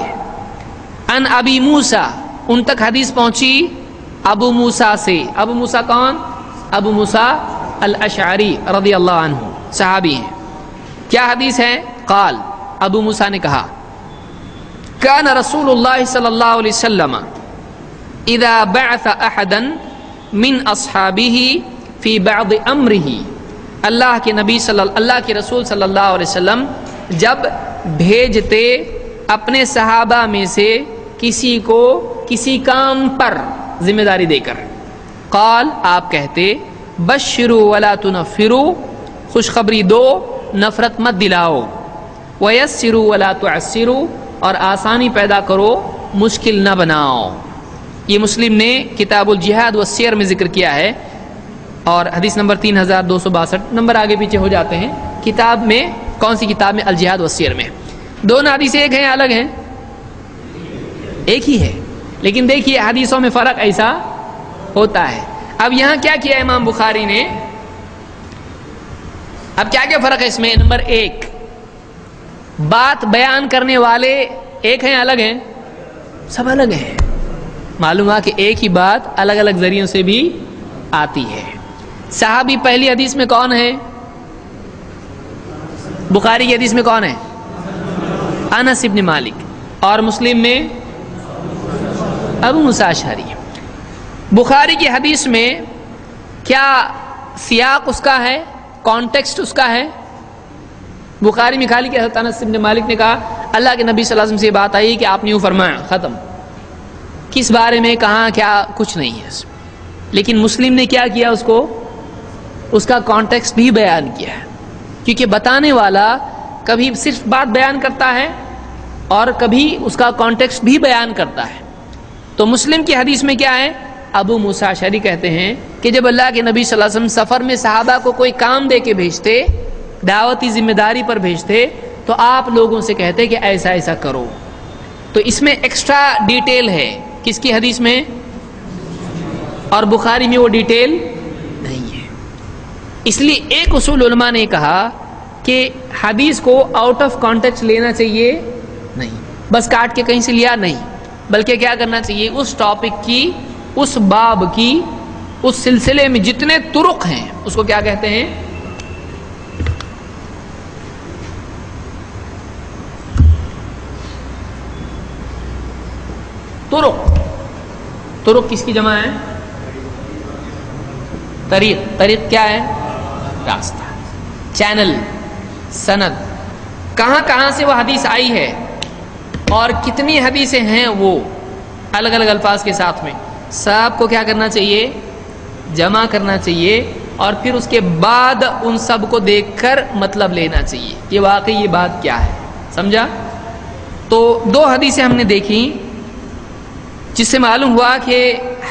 عن ابی موسیٰ، ان تک حدیث پہنچی ابو موسیٰ سے۔ ابو موسیٰ کون؟ ابو موسیٰ الاشعری رضی اللہ عنہ، صحابی ہیں۔ کیا حدیث ہے؟ قال، ابو موسیٰ نے کہا کان رسول اللہ صلی اللہ علیہ وسلم اذا بعث احدا من اصحابہ فی بعض امرہ، اللہ کے رسول صلی اللہ علیہ وسلم جب بھیجتے اپنے صحابہ میں سے کسی کو کسی کام پر ذمہ داری دے کر، قال، آپ کہتے بشروا ولا تنفروا، خوشخبری دو نفرت مت دلاؤ، ویسروا ولا تعسروا، اور آسانی پیدا کرو مشکل نہ بناؤ۔ یہ مسلم نے کتاب الجہاد والسیر میں ذکر کیا ہے، اور حدیث نمبر 3262، نمبر آگے پیچھے ہو جاتے ہیں، کتاب میں کون سی کتاب میں؟ الجہاد والسیر میں. دونوں حدیثیں ایک ہیں یا الگ ہیں؟ ایک ہی ہے، لیکن دیکھیے حدیثوں میں فرق ایسا ہوتا ہے. اب یہاں کیا کیا امام بخاری نے؟ اب کیا کیا فرق ہے اس میں؟ نمبر ایک، بات بیان کرنے والے ایک ہیں یا الگ ہیں؟ سب الگ ہیں. معلوم ہوا کہ ایک ہی بات الگ الگ ذریعوں سے بھی آتی ہے. صحابی پہلی حدیث میں کون ہے؟ بخاری کی حدیث میں کون ہے؟ انس ابن مالک. اور مسلم میں ابو موسیٰ اشعری. بخاری کی حدیث میں کیا سیاق اس کا ہے؟ کانٹیکسٹ اس کا ہے؟ بخاری میں خالی کہ حضرت انس ابن مالک نے کہا اللہ کے نبی صلی اللہ علیہ وسلم سے بات آئی کہ آپ نے یوں فرمایا، ختم. کس بارے میں کہاں کیا کچھ نہیں ہے. لیکن مسلم نے کیا کیا؟ اس کو اس کا کانٹیکسٹ بھی بیان کیا ہے، کیونکہ بتانے والا کبھی صرف بات بیان کرتا ہے اور کبھی اس کا کانٹیکسٹ بھی بیان کرتا ہے. تو مسلم کی حدیث میں کیا ہے؟ ابو موسیٰ اشعری کہتے ہیں کہ جب اللہ کے نبی صلی اللہ علیہ وسلم سفر میں صحابہ کو کوئی کام دے کے بھیجتے، دعوتی ذمہ داری پر بھیجتے، تو آپ لوگوں سے کہتے کہ ایسا ایسا کرو. تو اس میں ایکسٹرا ڈیٹیل ہے کس کی حدیث میں؟ اور بخاری میں وہ ڈیٹیل نہیں ہے. اس لیے ایک اصول علماء نے کہا کہ حدیث کو آؤٹ آف کانٹیکسٹ لینا چاہیے نہیں، بس کاٹ کے کہیں سے لیا نہیں، بلکہ کیا کرنا چاہیے؟ اس ٹاپک کی، اس باب کی، اس سلسلے میں جتنے طرق ہیں اس کو کیا کہتے ہیں؟ طرق. طرق کس کی جمع ہے؟ طریق. طریق کیا ہے؟ راستہ، چینل، سند. کہاں کہاں سے وہ حدیث آئی ہے اور کتنی حدیثیں ہیں وہ الگ الگ الفاظ کے ساتھ میں، سب کو کیا کرنا چاہیے؟ جمع کرنا چاہیے. اور پھر اس کے بعد ان سب کو دیکھ کر مطلب لینا چاہیے کہ واقعی یہ بات کیا ہے. سمجھا؟ تو دو حدیثیں ہم نے دیکھی جس سے معلوم ہوا کہ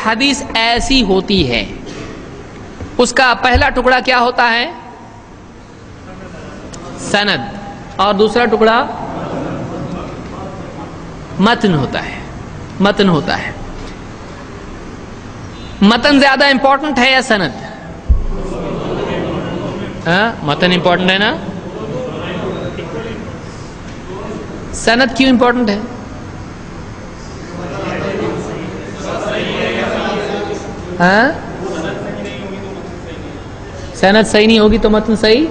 حدیث ایسی ہوتی ہے. اس کا پہلا ٹکڑا کیا ہوتا ہے؟ سند. اور دوسرا ٹکڑا متن ہوتا ہے. متن ہوتا ہے. متن زیادہ امپورٹنٹ ہے یا سند؟ متن امپورٹنٹ ہے نا؟ سند کیوں امپورٹنٹ ہے؟ سند صحیح نہیں ہوگی تو متن صحیح؟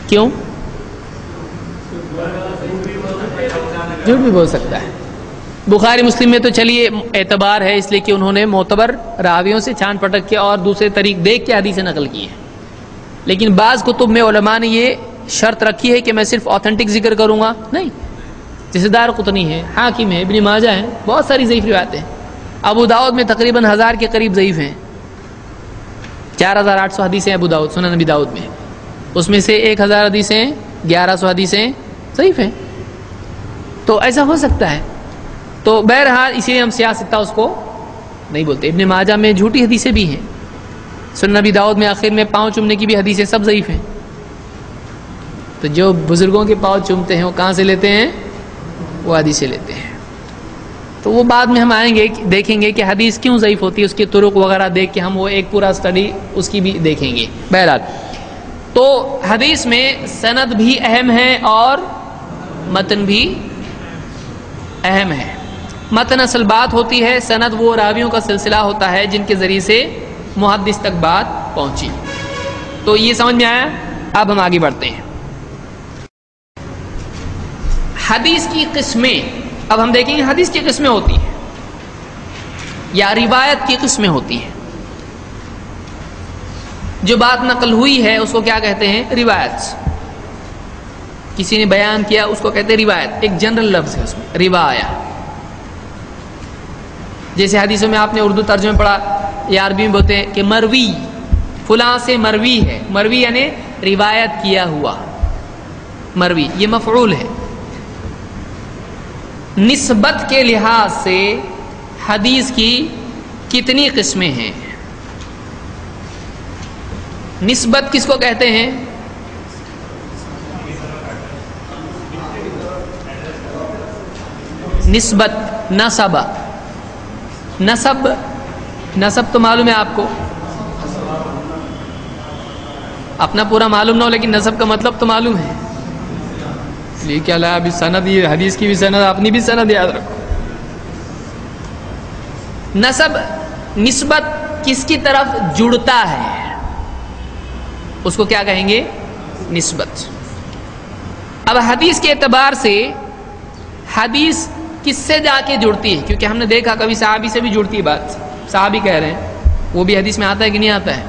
کیوں؟ جھوٹ بھی بول سکتا ہے. بخاری مسلم میں تو چلیے اعتبار ہے اس لیے کہ انہوں نے معتبر راویوں سے چھان پٹک کے اور دوسرے طریق دیکھ کے حدیثیں نقل کی ہیں. لیکن بعض کتب میں علماء نے یہ شرط رکھی ہے کہ میں صرف آتھینٹک ذکر کروں گا. نہیں، جیسے دارقطنی ہے، حاکم ہے، ابن ماجہ ہیں، بہت ساری ضعیف روایتیں ہیں. ابو داؤد میں تقریباً 1000 کے قریب ضعیف ہیں. 4800 حدیثیں ابو داؤد، سنن ابی داؤد میں. اس میں سے 1000 حدیثیں، 1100 حدیثیں ضعیف ہیں. تو ایسا ہو سکتا ہے. تو بہرحال اسی لیے ہم سیاستہ اس کو نہیں بولتے. ابن ماجہ میں جھوٹی حدیثیں بھی ہیں. سنن ابی داؤد میں آخر میں پاؤں چومنے کی بھی حدیثیں سب ضعیف ہیں. تو جو بزرگوں کے پاؤں چومتے ہیں وہ کہاں سے لیتے ہیں؟ وہ حدیثیں لیتے ہیں. تو وہ بعد میں ہم آئیں گے دیکھیں گے کہ حدیث کیوں ضعیف ہوتی ہے، اس کے طرق وغیرہ دیکھ کے ہم وہ ایک پورا اسٹڈی اس کی بھی دیکھیں گے. بہرحال تو حدیث میں سند بھی اہم ہے اور متن بھی اہم ہے. متن اصل بات ہوتی ہے، سند وہ راویوں کا سلسلہ ہوتا ہے جن کے ذریعے سے محدث تک بات پہنچی. تو یہ سمجھ میں آیا؟ اب ہم آگے بڑھتے ہیں. حدیث کی قسمیں اب ہم دیکھیں گے. حدیث کی قسمیں ہوتی ہیں یا روایت کی قسمیں ہوتی ہیں. جو بات نقل ہوئی ہے اس کو کیا کہتے ہیں؟ روایت. کسی نے بیان کیا اس کو کہتے ہیں روایت. ایک جنرل لفظ ہے اس میں روایا. جیسے حدیثوں میں آپ نے اردو ترجمے پڑھا یا عربی میں بولتے ہیں کہ مروی، فلاں سے مروی ہے. مروی یعنی روایت کیا ہوا. مروی یہ مفعول ہے. نسبت کے لحاظ سے حدیث کی کتنی قسمیں ہیں؟ نسبت کس کو کہتے ہیں؟ نسبت، نسب، نسب، نسب تو معلوم ہے آپ کو، اپنا پورا معلوم نہ ہو لیکن نسب کا مطلب تو معلوم ہے. یہ کیا لایا ابھی سند، یہ حدیث کی بھی سند، اپنی بھی سند یاد رکھو. نسب، نسبت کس کی طرف جڑتا ہے اس کو کیا کہیں گے؟ نسبت. اب حدیث کے اعتبار سے حدیث کس سے جا کے جڑتی ہے؟ کیونکہ ہم نے دیکھا کبھی صحابی سے بھی جڑتی ہے بات، صحابی کہہ رہے ہیں، وہ بھی حدیث میں آتا ہے کہ نہیں آتا ہے؟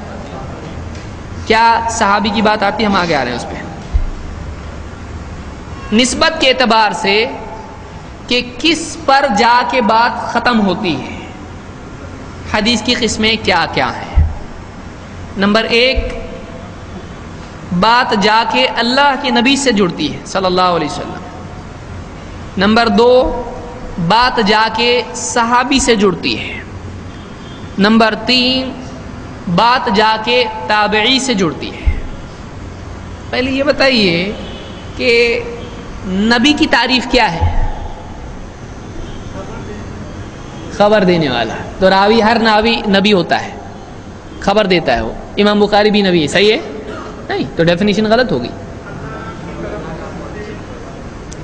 کیا صحابی کی بات آتی ہے؟ ہم آگے آ رہے ہیں اس پہ. نسبت کے اعتبار سے کہ کس پر جا کے بات ختم ہوتی ہے، حدیث کی قسمیں کیا کیا ہیں؟ نمبر 1، بات جا کے اللہ کے نبی سے جڑتی ہے صلی اللہ علیہ وسلم. نمبر 2، بات جا کے صحابی سے جڑتی ہے. نمبر 3، بات جا کے تابعی سے جڑتی ہے. پہلے یہ بتائیے کہ نبی کی تعریف کیا ہے؟ خبر دینے والا. تو راوی، ہر راوی نبی ہوتا ہے، خبر دیتا ہے. وہ امام بخاری بھی نبی ہے، صحیح ہے؟ نہیں تو ڈیفینیشن غلط ہوگی.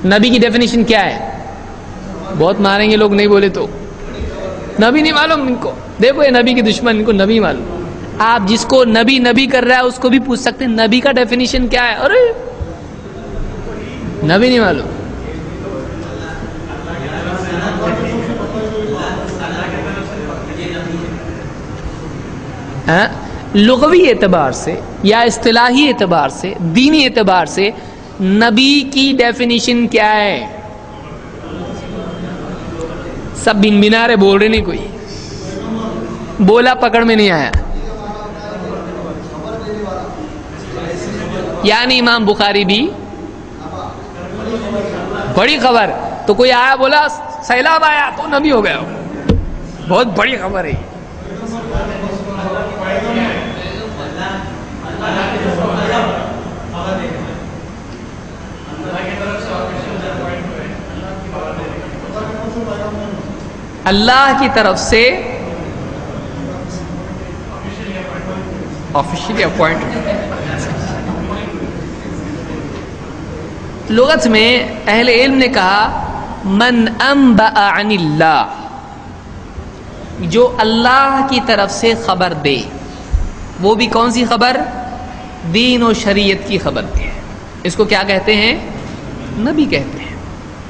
نبی کی ڈیفینیشن کیا ہے؟ بہت ماریں گے لوگ نہیں بولے تو. نبی نہیں معلوم ان کو، دیکھو یہ نبی کے دشمن، ان کو نبی معلوم. آپ جس کو نبی نبی کر رہا ہے اس کو بھی پوچھ سکتے ہیں نبی کا ڈیفینیشن کیا ہے، ارے نبی نہیں معلوم. لغوی اعتبار سے یا اصطلاحی اعتبار سے، دینی اعتبار سے نبی کی ڈیفینیشن کیا ہے؟ سب بن بنارے بول رہے نہیں، کوئی بولا پکڑ میں نہیں آیا. یعنی امام بخاری بھی بڑی خبر، تو کوئی آیا بولا سیلاب آیا تو نبی ہو گیا، بہت بڑی خبر ہے. اللہ کی طرف سے آفیشلی اپوائنٹ. لغت میں اہل علم نے کہا من انبأ عن اللہ، جو اللہ کی طرف سے خبر دے. وہ بھی کون سی خبر؟ دین و شریعت کی خبر دے. اس کو کیا کہتے ہیں؟ نبی کہتے ہیں.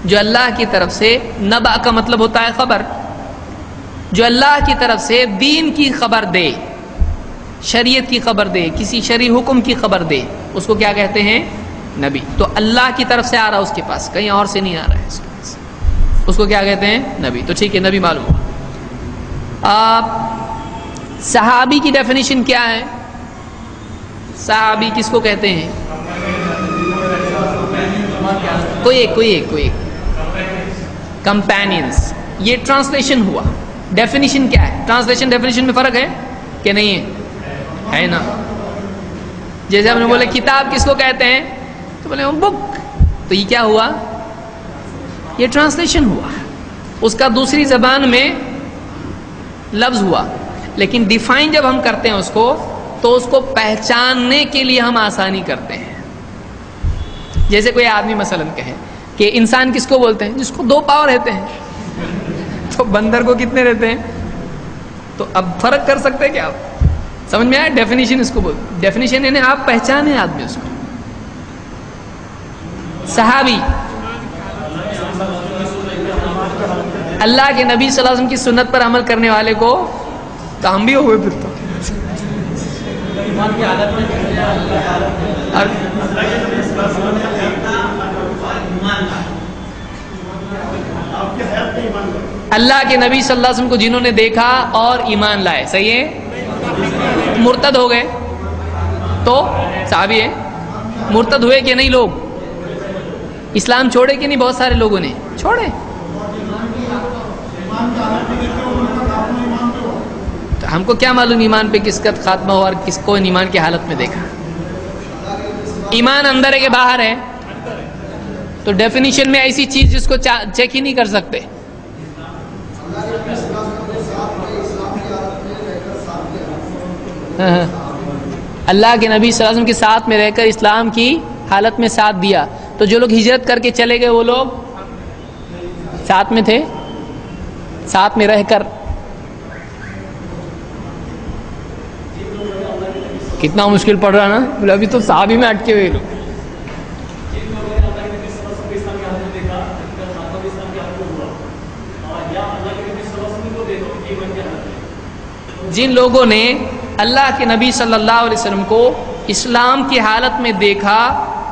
جو اللہ کی طرف سے، نبأ کا مطلب ہوتا ہے خبر، جو اللہ کی طرف سے دین کی خبر دے، شریعت کی خبر دے، کسی شرعی حکم کی خبر دے، اس کو کیا کہتے ہیں؟ نبی. تو اللہ کی طرف سے آ رہا اس کے پاس، کہیں اور سے نہیں آ رہا ہے اس کے پاس، اس کو کیا کہتے ہیں؟ نبی. تو ٹھیک ہے، نبی معلوم ہوا. آپ صحابی کی ڈیفینیشن کیا ہے؟ صحابی کس کو کہتے ہیں؟ کوئی ایک کمپینینز. یہ ٹرانسلیشن ہوا. ڈیفینیشن کیا ہے؟ ٹرانسلیشن ڈیفینیشن میں فرق ہے کہ نہیں ہے؟ ہے نا. جیسے ہم نے بولے کتاب کس کو کہتے ہیں، تو بولے بک. تو یہ کیا ہوا؟ یہ ٹرانسلیشن ہوا، اس کا دوسری زبان میں لفظ ہوا. لیکن ڈیفائن جب ہم کرتے ہیں اس کو، تو اس کو پہچاننے کے لیے ہم آسانی کرتے ہیں. جیسے کوئی آدمی مثلا کہے کہ انسان کس کو بولتے ہیں؟ جس کو 2 پاؤں رہتے ہیں. تو بندر کو کتنے رہتے ہیں؟ تو اب فرق کر سکتے ہیں کیا آپ؟ سمجھ میں آیا؟ ڈیفینیشن اس کو بولتے. ڈیفینیشن یعنی آپ پہچانے آدمی اس کو. صحابی اللہ کے نبی صلی اللہ علیہ وسلم کی سنت پر عمل کرنے والے کو، تو ہم بھی ہوئے پھر تو. اللہ کے نبی صلی اللہ علیہ وسلم کو جنہوں نے دیکھا اور ایمان لائے، صحیح ہے؟ مرتد ہو گئے تو صحابی ہے. مرتد ہوئے کہ نہیں؟ لوگ اسلام چھوڑے کہ نہیں؟ بہت سارے لوگوں نے چھوڑے. ہم کو کیا معلوم ایمان پہ کس کا خاتمہ ہوا اور کس کو ایمان کی حالت میں دیکھا؟ ایمان اندر ہے کہ باہر ہے؟ تو ڈیفینیشن میں ایسی چیز جس کو چیک ہی نہیں کر سکتے. اللہ کے نبی صلی اللہ علیہ وسلم کے ساتھ میں رہ کر اسلام کی حالت میں ساتھ دیا. تو جو لوگ ہجرت کر کے چلے گئے وہ لوگ ساتھ میں تھے، ساتھ میں رہ کر. کتنا مشکل پڑ رہا نا، بولے ابھی تو صحابی میں اٹکے ہوئے لوگ. جن لوگوں نے اللہ کے نبی صلی اللہ علیہ وسلم کو اسلام کی حالت میں دیکھا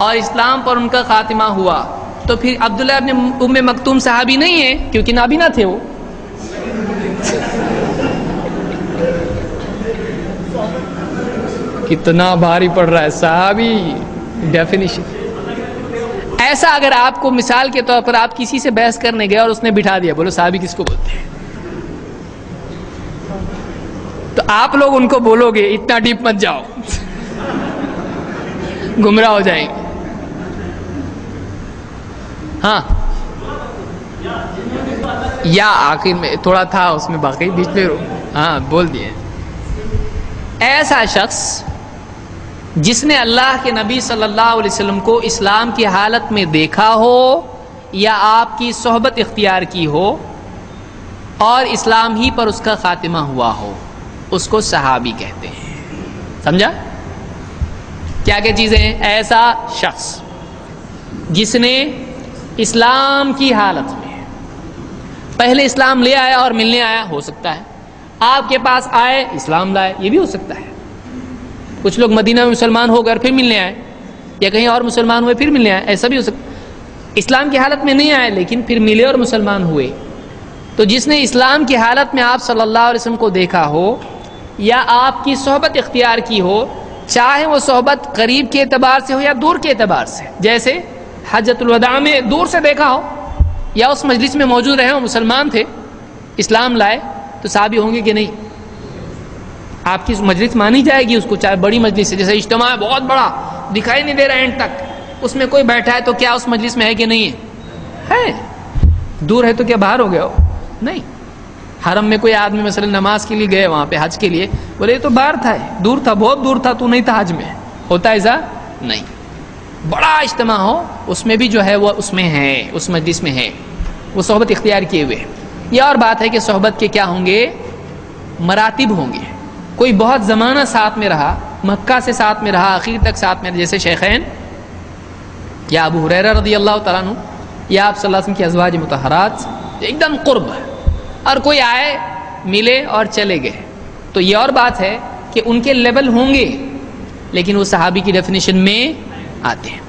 اور اسلام پر ان کا خاتمہ ہوا، تو پھر عبداللہ ابن ام مکتوم صحابی نہیں ہے کیونکہ نابینا تھے وہ. کتنا بھاری پڑ رہا ہے صحابی ڈیفینیشن. ایسا اگر آپ کو مثال کے طور پر آپ کسی سے بحث کرنے گئے اور اس نے بٹھا دیا، بولو صحابی کس کو بولتے ہیں، تو آپ لوگ ان کو بولو گے اتنا ڈیپ مت جاؤ، گمراہ ہو جائیں گے. ہاں یا آخر میں تھوڑا تھا اس میں، باقی بیچ میں ہاں بول دیے. ایسا شخص جس نے اللہ کے نبی صلی اللہ علیہ وسلم کو اسلام کی حالت میں دیکھا ہو یا آپ کی صحبت اختیار کی ہو اور اسلام ہی پر اس کا خاتمہ ہوا ہو، اس کو صحابی کہتے ہیں. سمجھا؟ کیا کیا چیزیں ہیں؟ ایسا شخص جس نے اسلام کی حالت میں پہلے اسلام لے آیا اور ملنے آیا، ہو سکتا ہے آپ کے پاس آئے اسلام لائے، یہ بھی ہو سکتا ہے. کچھ لوگ مدینہ میں مسلمان ہو گئے پھر ملنے آئے، یا کہیں اور مسلمان ہوئے پھر ملنے آئے، ایسا بھی ہو سکتا ہے. اسلام کی حالت میں نہیں آئے لیکن پھر ملے اور مسلمان ہوئے. تو جس نے اسلام کی حالت میں آپ صلی اللہ علیہ وسلم کو دیکھا ہو یا آپ کی صحبت اختیار کی ہو، چاہے وہ صحبت قریب کے اعتبار سے ہو یا دور کے اعتبار سے، جیسے حجۃ الوداع میں دور سے دیکھا ہو یا اس مجلس میں موجود رہے ہو، مسلمان تھے اسلام لائے، تو صحابی ہوں گے کہ نہیں؟ آپ کی مجلس مانی جائے گی اس کو، چاہے بڑی مجلس ہے، جیسے اجتماع ہے بہت بڑا دکھائی نہیں دے رہا اینڈ تک، اس میں کوئی بیٹھا ہے تو کیا اس مجلس میں ہے کہ نہیں ہے؟ دور ہے تو کیا باہر ہو گیا ہو؟ نہیں. حرم میں کوئی آدمی مثلا نماز کے لیے گئے وہاں پہ حج کے لیے، بولے یہ تو باہر تھا، دور تھا، بہت دور تھا، تو نہیں تھا حج میں، ہوتا ایسا نہیں. بڑا اجتماع ہو اس میں بھی جو ہے وہ اس میں ہے، اس مجلس میں ہے، وہ صحبت اختیار کیے ہوئے. یہ اور بات ہے کہ صحبت کے کیا ہوں گے؟ مراتب ہوں گے. کوئی بہت زمانہ ساتھ میں رہا، مکہ سے ساتھ میں رہا، آخر تک ساتھ میں رہا، جیسے شیخین یا ابو ہریرہ رضی اللہ تعالیٰ عنہ یا آپ صلی اللہ علیہ وسلم کی ازواج مطہرات، ایک دم قرب. اور کوئی آئے ملے اور چلے گئے، تو یہ اور بات ہے کہ ان کے لیول ہوں گے لیکن وہ صحابی کی ڈیفینیشن میں آتے ہیں.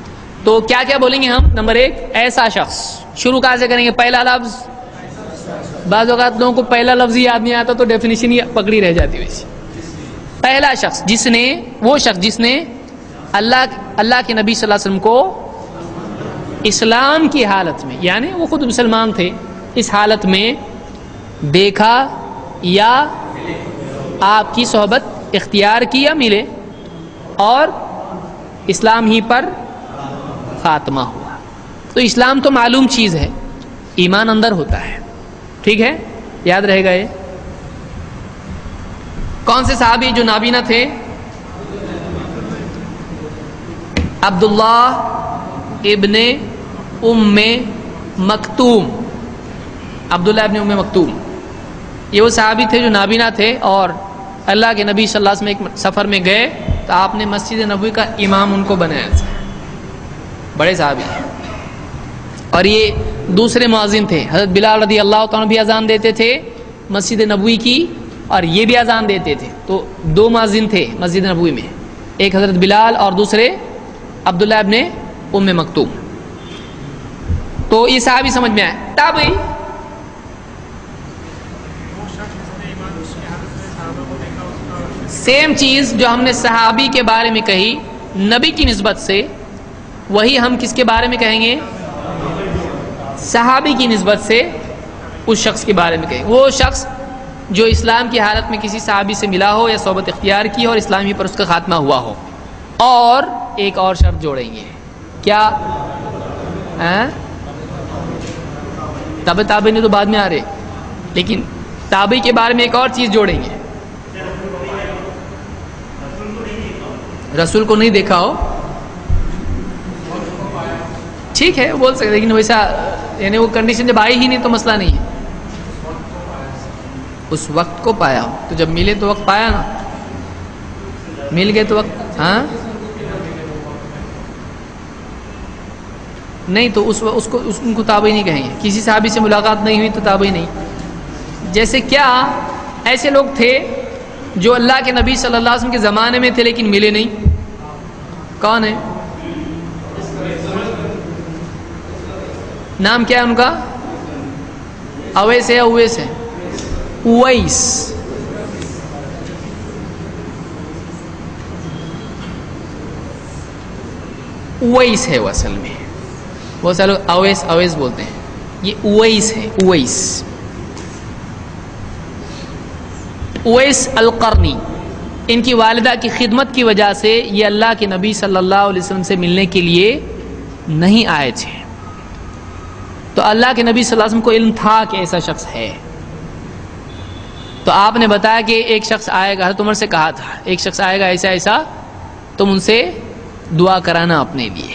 تو کیا کیا بولیں گے ہم؟ نمبر 1 ایسا شخص. شروع کہاں سے کریں گے؟ پہلا لفظ. بعض اوقات لوگوں کو پہلا لفظ ہی یاد نہیں آتا تو ڈیفینیشن ہی پکڑی رہ جاتی ویسی. پہلا شخص وہ شخص جس نے اللہ کے نبی صلی اللہ علیہ وسلم کو اسلام کی حالت میں، یعنی وہ خود مسلمان تھے، اس حالت میں دیکھا یا آپ کی صحبت اختیار کی یا ملے اور اسلام ہی پر خاتمہ ہوا. تو اسلام تو معلوم چیز ہے، ایمان اندر ہوتا ہے، ٹھیک ہے، یاد رہے گا. یہ کون سے صحابی جو نابینا تھے؟ عبداللہ ابن ام مکتوم. عبداللہ ابن ام مکتوم یہ وہ صحابی تھے جو نابینا تھے، اور اللہ کے نبی صلی اللہ علیہ وسلم ایک سفر میں گئے تو آپ نے مسجد نبوی کا امام ان کو بنایا تھا. بڑے صحابی ہیں. اور یہ دوسرے مؤذن تھے، حضرت بلال رضی اللہ تعالیٰ بھی اذان دیتے تھے مسجد نبوی کی، اور یہ بھی اذان دیتے تھے. تو 2 مؤذن تھے مسجد نبوی میں، ایک حضرت بلال اور دوسرے عبداللہ ابن ام مکتوم. تو یہ صحابی سمجھ میں آئے. تابعی سیم چیز جو ہم نے صحابی کے بارے میں کہی نبی کی نسبت سے، وہی ہم کس کے بارے میں کہیں گے؟ صحابی کی نسبت سے اس شخص کے بارے میں کہیں. وہ شخص جو اسلام کی حالت میں کسی صحابی سے ملا ہو یا صحبت اختیار کی ہو اور اسلامی پر اس کا خاتمہ ہوا ہو. اور ایک اور شرط جوڑیں گے. کیا؟ تابعین تو بعد میں آ رہے, لیکن تابعی کے بارے میں ایک اور چیز جوڑیں گے. رسول کو نہیں دیکھا ہو, ٹھیک ہے بول سکتے, لیکن ویسا یعنی وہ کنڈیشن جب آئی ہی نہیں تو مسئلہ نہیں ہے. اس وقت کو پایا ہو, تو جب ملے تو وقت پایا نا, مل گئے تو وقت. ہاں نہیں تو ان کو تابعی نہیں کہیں گے. کسی صحابی سے ملاقات نہیں ہوئی تو تابعی نہیں. جیسے کیا ایسے لوگ تھے جو اللہ کے نبی صلی اللہ علیہ وسلم کے زمانے میں تھے لیکن ملے نہیں. کون ہے؟ نام کیا ہے ان کا؟ اویس ہے یا اویس ہے؟ اویس. اویس ہے وہ اصل میں, بہت سارے لوگ اویس اویس بولتے ہیں, یہ اویس ہے. اویس اویس القرنی. ان کی والدہ کی خدمت کی وجہ سے یہ اللہ کے نبی صلی اللہ علیہ وسلم سے ملنے کے لیے نہیں آئے تھے. تو اللہ کے نبی صلی اللہ علیہ وسلم کو علم تھا کہ ایسا شخص ہے, تو آپ نے بتایا کہ ایک شخص آئے گا. حضرت عمر سے کہا تھا ایک شخص آئے گا ایسا ایسا, تم ان سے دعا کرانا اپنے لیے.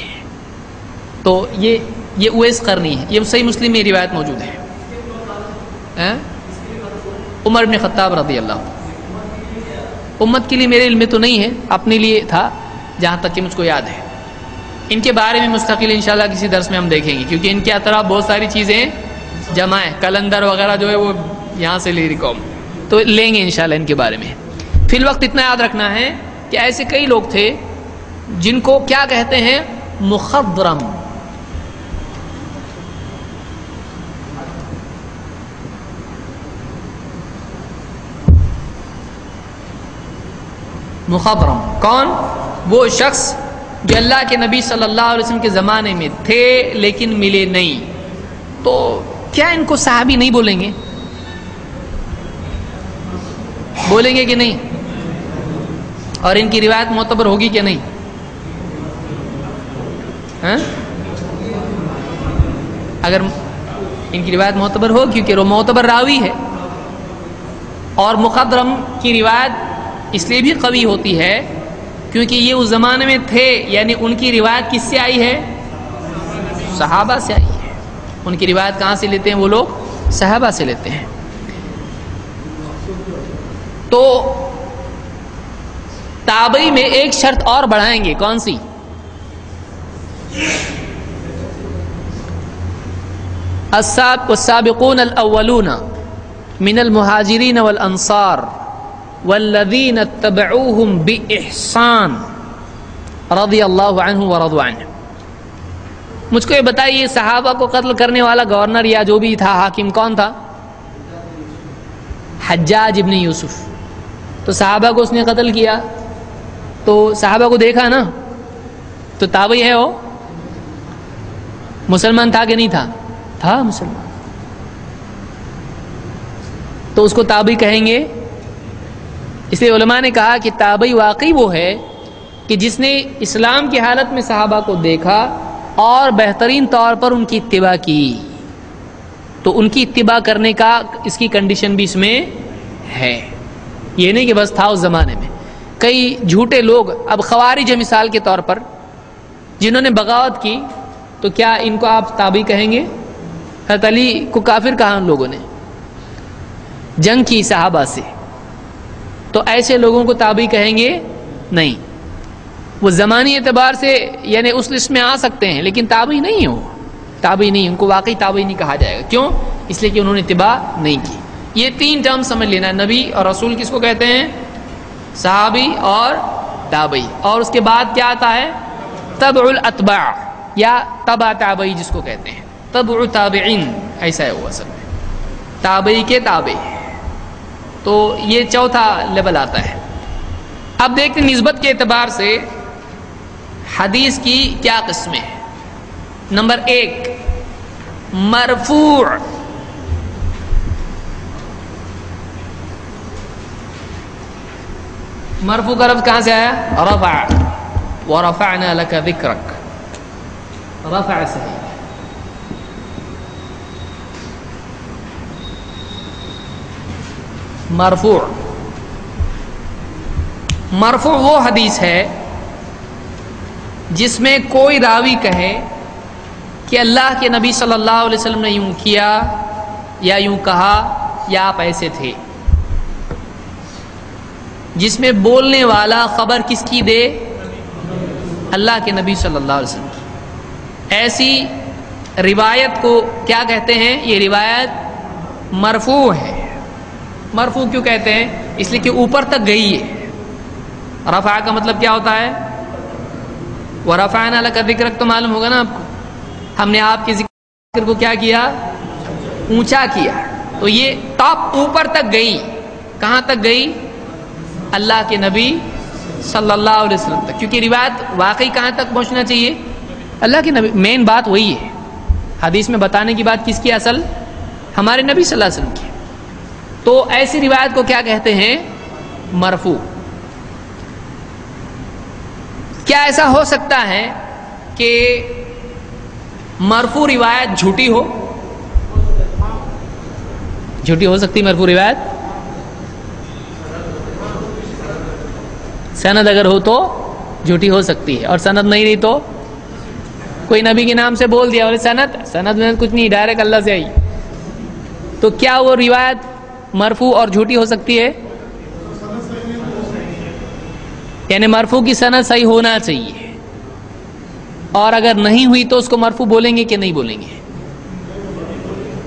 تو یہ اویس قرنی ہے. یہ صحیح مسلم میں روایت موجود ہے. عمر بن خطاب رضی اللہ عنہ. امت کے لیے میرے علم میں تو نہیں ہے, اپنے لیے تھا جہاں تک کہ مجھ کو یاد ہے. ان کے بارے میں مستقل انشاءاللہ کسی درس میں ہم دیکھیں گے, کیونکہ ان کے اطراف بہت ساری چیزیں جمع ہیں. کلندر وغیرہ جو ہے وہ یہاں سے لے رہی قوم, تو لیں گے انشاءاللہ ان کے بارے میں. فی الوقت اتنا یاد رکھنا ہے کہ ایسے کئی لوگ تھے جن کو کیا کہتے ہیں؟ مخضرم. مخضرم کون؟ وہ شخص جو اللہ کے نبی صلی اللہ علیہ وسلم کے زمانے میں تھے لیکن ملے نہیں. تو کیا ان کو صحابی نہیں بولیں گے؟ بولیں گے کہ نہیں؟ اور ان کی روایت معتبر ہوگی کہ نہیں؟ اگر ان کی روایت معتبر ہو, کیونکہ وہ معتبر راوی ہے, اور مخضرم کی روایت اس لیے بھی قوی ہوتی ہے کیونکہ یہ اس زمانے میں تھے, یعنی ان کی روایت کس سے آئی ہے؟ صحابہ سے آئی ہے. ان کی روایت کہاں سے لیتے ہیں وہ لوگ؟ صحابہ سے لیتے ہیں. تو تابعی میں ایک شرط اور بڑھائیں گے, کون سی؟ السابقون الاولون من المہاجرین والانصار والذین اتبعوهم باحسان رضی اللہ عنہ ورضوا عنہ. مجھ کو یہ بتائیے, صحابہ کو قتل کرنے والا گورنر یا جو بھی تھا حاکم کون تھا؟ حجاج ابن یوسف. تو صحابہ کو اس نے قتل کیا, تو صحابہ کو دیکھا نا, تو تابعی ہے وہ. مسلمان تھا کہ نہیں تھا؟ تھا مسلمان. تو اس کو تابعی کہیں گے. اس لیے علماء نے کہا کہ تابعی واقعی وہ ہے کہ جس نے اسلام کی حالت میں صحابہ کو دیکھا اور بہترین طور پر ان کی اتباع کی. تو ان کی اتباع کرنے کا اس کی کنڈیشن بھی اس میں ہے. یہ نہیں کہ بس تھا اس زمانے میں. کئی جھوٹے لوگ, اب خوارج ہے مثال کے طور پر, جنہوں نے بغاوت کی, تو کیا ان کو آپ تابعی کہیں گے؟ حضرت علی کو کافر کہا ان لوگوں نے, جنگ کی صحابہ سے, تو ایسے لوگوں کو تابعی کہیں گے نہیں. وہ زمانی اعتبار سے یعنی اس لسٹ میں آ سکتے ہیں لیکن تابعی نہیں ہے. وہ تابعی نہیں, ان کو واقعی تابعی نہیں کہا جائے گا. کیوں؟ اس لیے کہ انہوں نے اتباع نہیں کی. یہ تین ٹرم سمجھ لینا, نبی اور رسول کس کو کہتے ہیں؟ صحابی اور تابعی. اور اس کے بعد کیا آتا ہے؟ تبع الاتباع یا تبع تابعی جس کو کہتے ہیں, تبع تابعین, ایسا ہے وہ اصل میں, تابعی کے تابع. تو یہ چوتھا لیول آتا ہے. اب دیکھتے ہیں نسبت کے اعتبار سے حدیث کی کیا قسمیں ہیں. نمبر 1 مرفوع. مرفوع کا لفظ کہاں سے آیا؟ رفع، ورفعنا لك ذکرک، رفع سے ہے۔ مرفوع، مرفوع وہ حدیث ہے جس میں کوئی راوی کہے کہ اللہ کے نبی صلی اللہ علیہ وسلم نے یوں کیا یا یوں کہا یا آپ ایسے تھے، جس میں بولنے والا خبر کس کی دے؟ اللہ کے نبی صلی اللہ علیہ وسلم کی۔ ایسی روایت کو کیا کہتے ہیں؟ یہ روایت مرفوع ہے۔ مرفوع کیوں کہتے ہیں؟ اس لیے کہ اوپر تک گئی ہے۔ رفع کا مطلب کیا ہوتا ہے؟ وَرَفَعْنَا لَكَ ذِكْرَكَ، تو معلوم ہوگا نا آپ کو، ہم نے آپ کے ذکر کو کیا کیا؟ اونچا کیا۔ تو یہ ٹاپ اوپر تک گئی، کہاں تک گئی؟ اللہ کے نبی صلی اللہ علیہ وسلم تک، کیونکہ روایت واقعی کہاں تک پہنچنا چاہیے؟ اللہ کے نبی۔ مین بات وہی ہے، حدیث میں بتانے کی بات کس کی؟ اصل ہمارے نبی صلی اللہ علیہ وسلم کی۔ تو ایسی روایت کو کیا کہتے ہیں؟ مرفوع۔ کیا ایسا ہو سکتا ہے کہ مرفوع روایت جھوٹی ہو؟ جھوٹی ہو سکتی مرفوع روایت؟ سند اگر ہو تو جھوٹی ہو سکتی ہے، اور سند نہیں رہی تو کوئی نبی کے نام سے بول دیا اور سند میں کچھ نہیں، ڈائریکٹ اللہ سے آئی، تو کیا وہ روایت مرفوع اور جھوٹی ہو سکتی ہے؟ یعنی مرفوع کی سند صحیح ہونا چاہیے، اور اگر نہیں ہوئی تو اس کو مرفوع بولیں گے کہ نہیں بولیں گے؟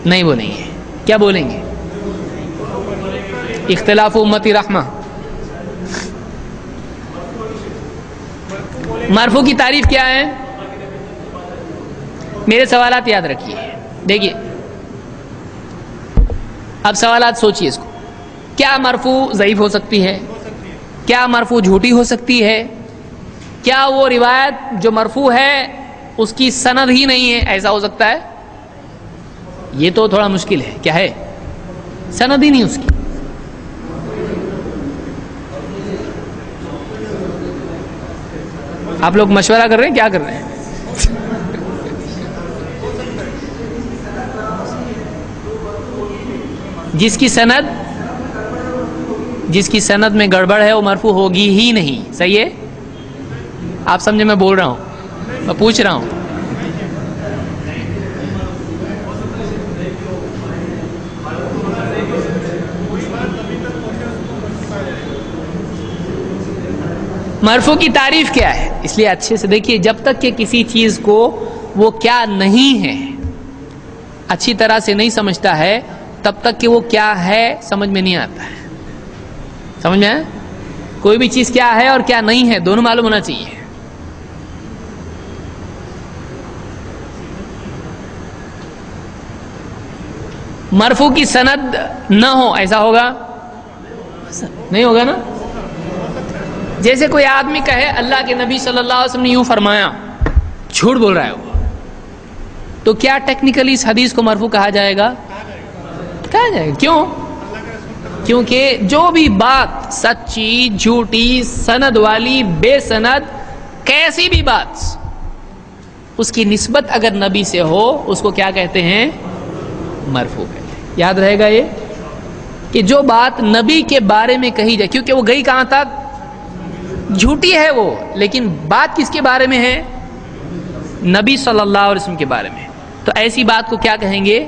نہیں بولیں گے۔ کیا بولیں گے؟ اختلاف امتی رحمہ۔ مرفوع کی تعریف کیا ہے؟ میرے سوالات یاد رکھیے، دیکھیے اب سوالات سوچیے اس کو۔ کیا مرفوع ضعیف ہو سکتی ہے؟ کیا مرفوع جھوٹی ہو سکتی ہے؟ کیا وہ روایت جو مرفوع ہے اس کی سند ہی نہیں ہے، ایسا ہو سکتا ہے؟ یہ تو تھوڑا مشکل ہے۔ کیا ہے؟ سند ہی نہیں اس کی۔ آپ لوگ مشورہ کر رہے ہیں؟ کیا کر رہے ہیں؟ جس کی سند میں گڑبڑ ہے وہ مرفوع ہوگی ہی نہیں۔ صحیح ہے؟ آپ سمجھے میں بول رہا ہوں، میں پوچھ رہا ہوں۔ مرفوع کی تعریف کیا ہے؟ اس لیے اچھے سے دیکھیے، جب تک کہ کسی چیز کو وہ کیا نہیں ہے اچھی طرح سے نہیں سمجھتا ہے، تب تک کہ وہ کیا ہے سمجھ میں نہیں آتا ہے۔ سمجھ میں آیا؟ کوئی بھی چیز کیا ہے اور کیا نہیں ہے دونوں معلوم ہونا چاہیے۔ مرفوع کی سند نہ ہو، ایسا ہوگا؟ نہیں ہوگا نا۔ جیسے کوئی آدمی کہے اللہ کے نبی صلی اللہ علیہ وسلم نے یوں فرمایا، جھوٹ بول رہا ہے وہ، تو کیا ٹیکنیکلی اس حدیث کو مرفوع کہا جائے گا؟ کہا جائے گا۔ کیوں؟ کیونکہ جو بھی بات سچی، جھوٹی، سند والی، بے سند، کیسی بھی بات، اس کی نسبت اگر نبی سے ہو اس کو کیا کہتے ہیں؟ مرفوع کہتے ہیں۔ یاد رہے گا یہ کہ جو بات نبی کے بارے میں کہی جائے، کیونکہ وہ گئی کہاں تک؟ جھوٹی ہے وہ، لیکن بات کس کے بارے میں ہے؟ نبی صلی اللہ علیہ وسلم کے بارے میں، تو ایسی بات کو کیا کہیں گے؟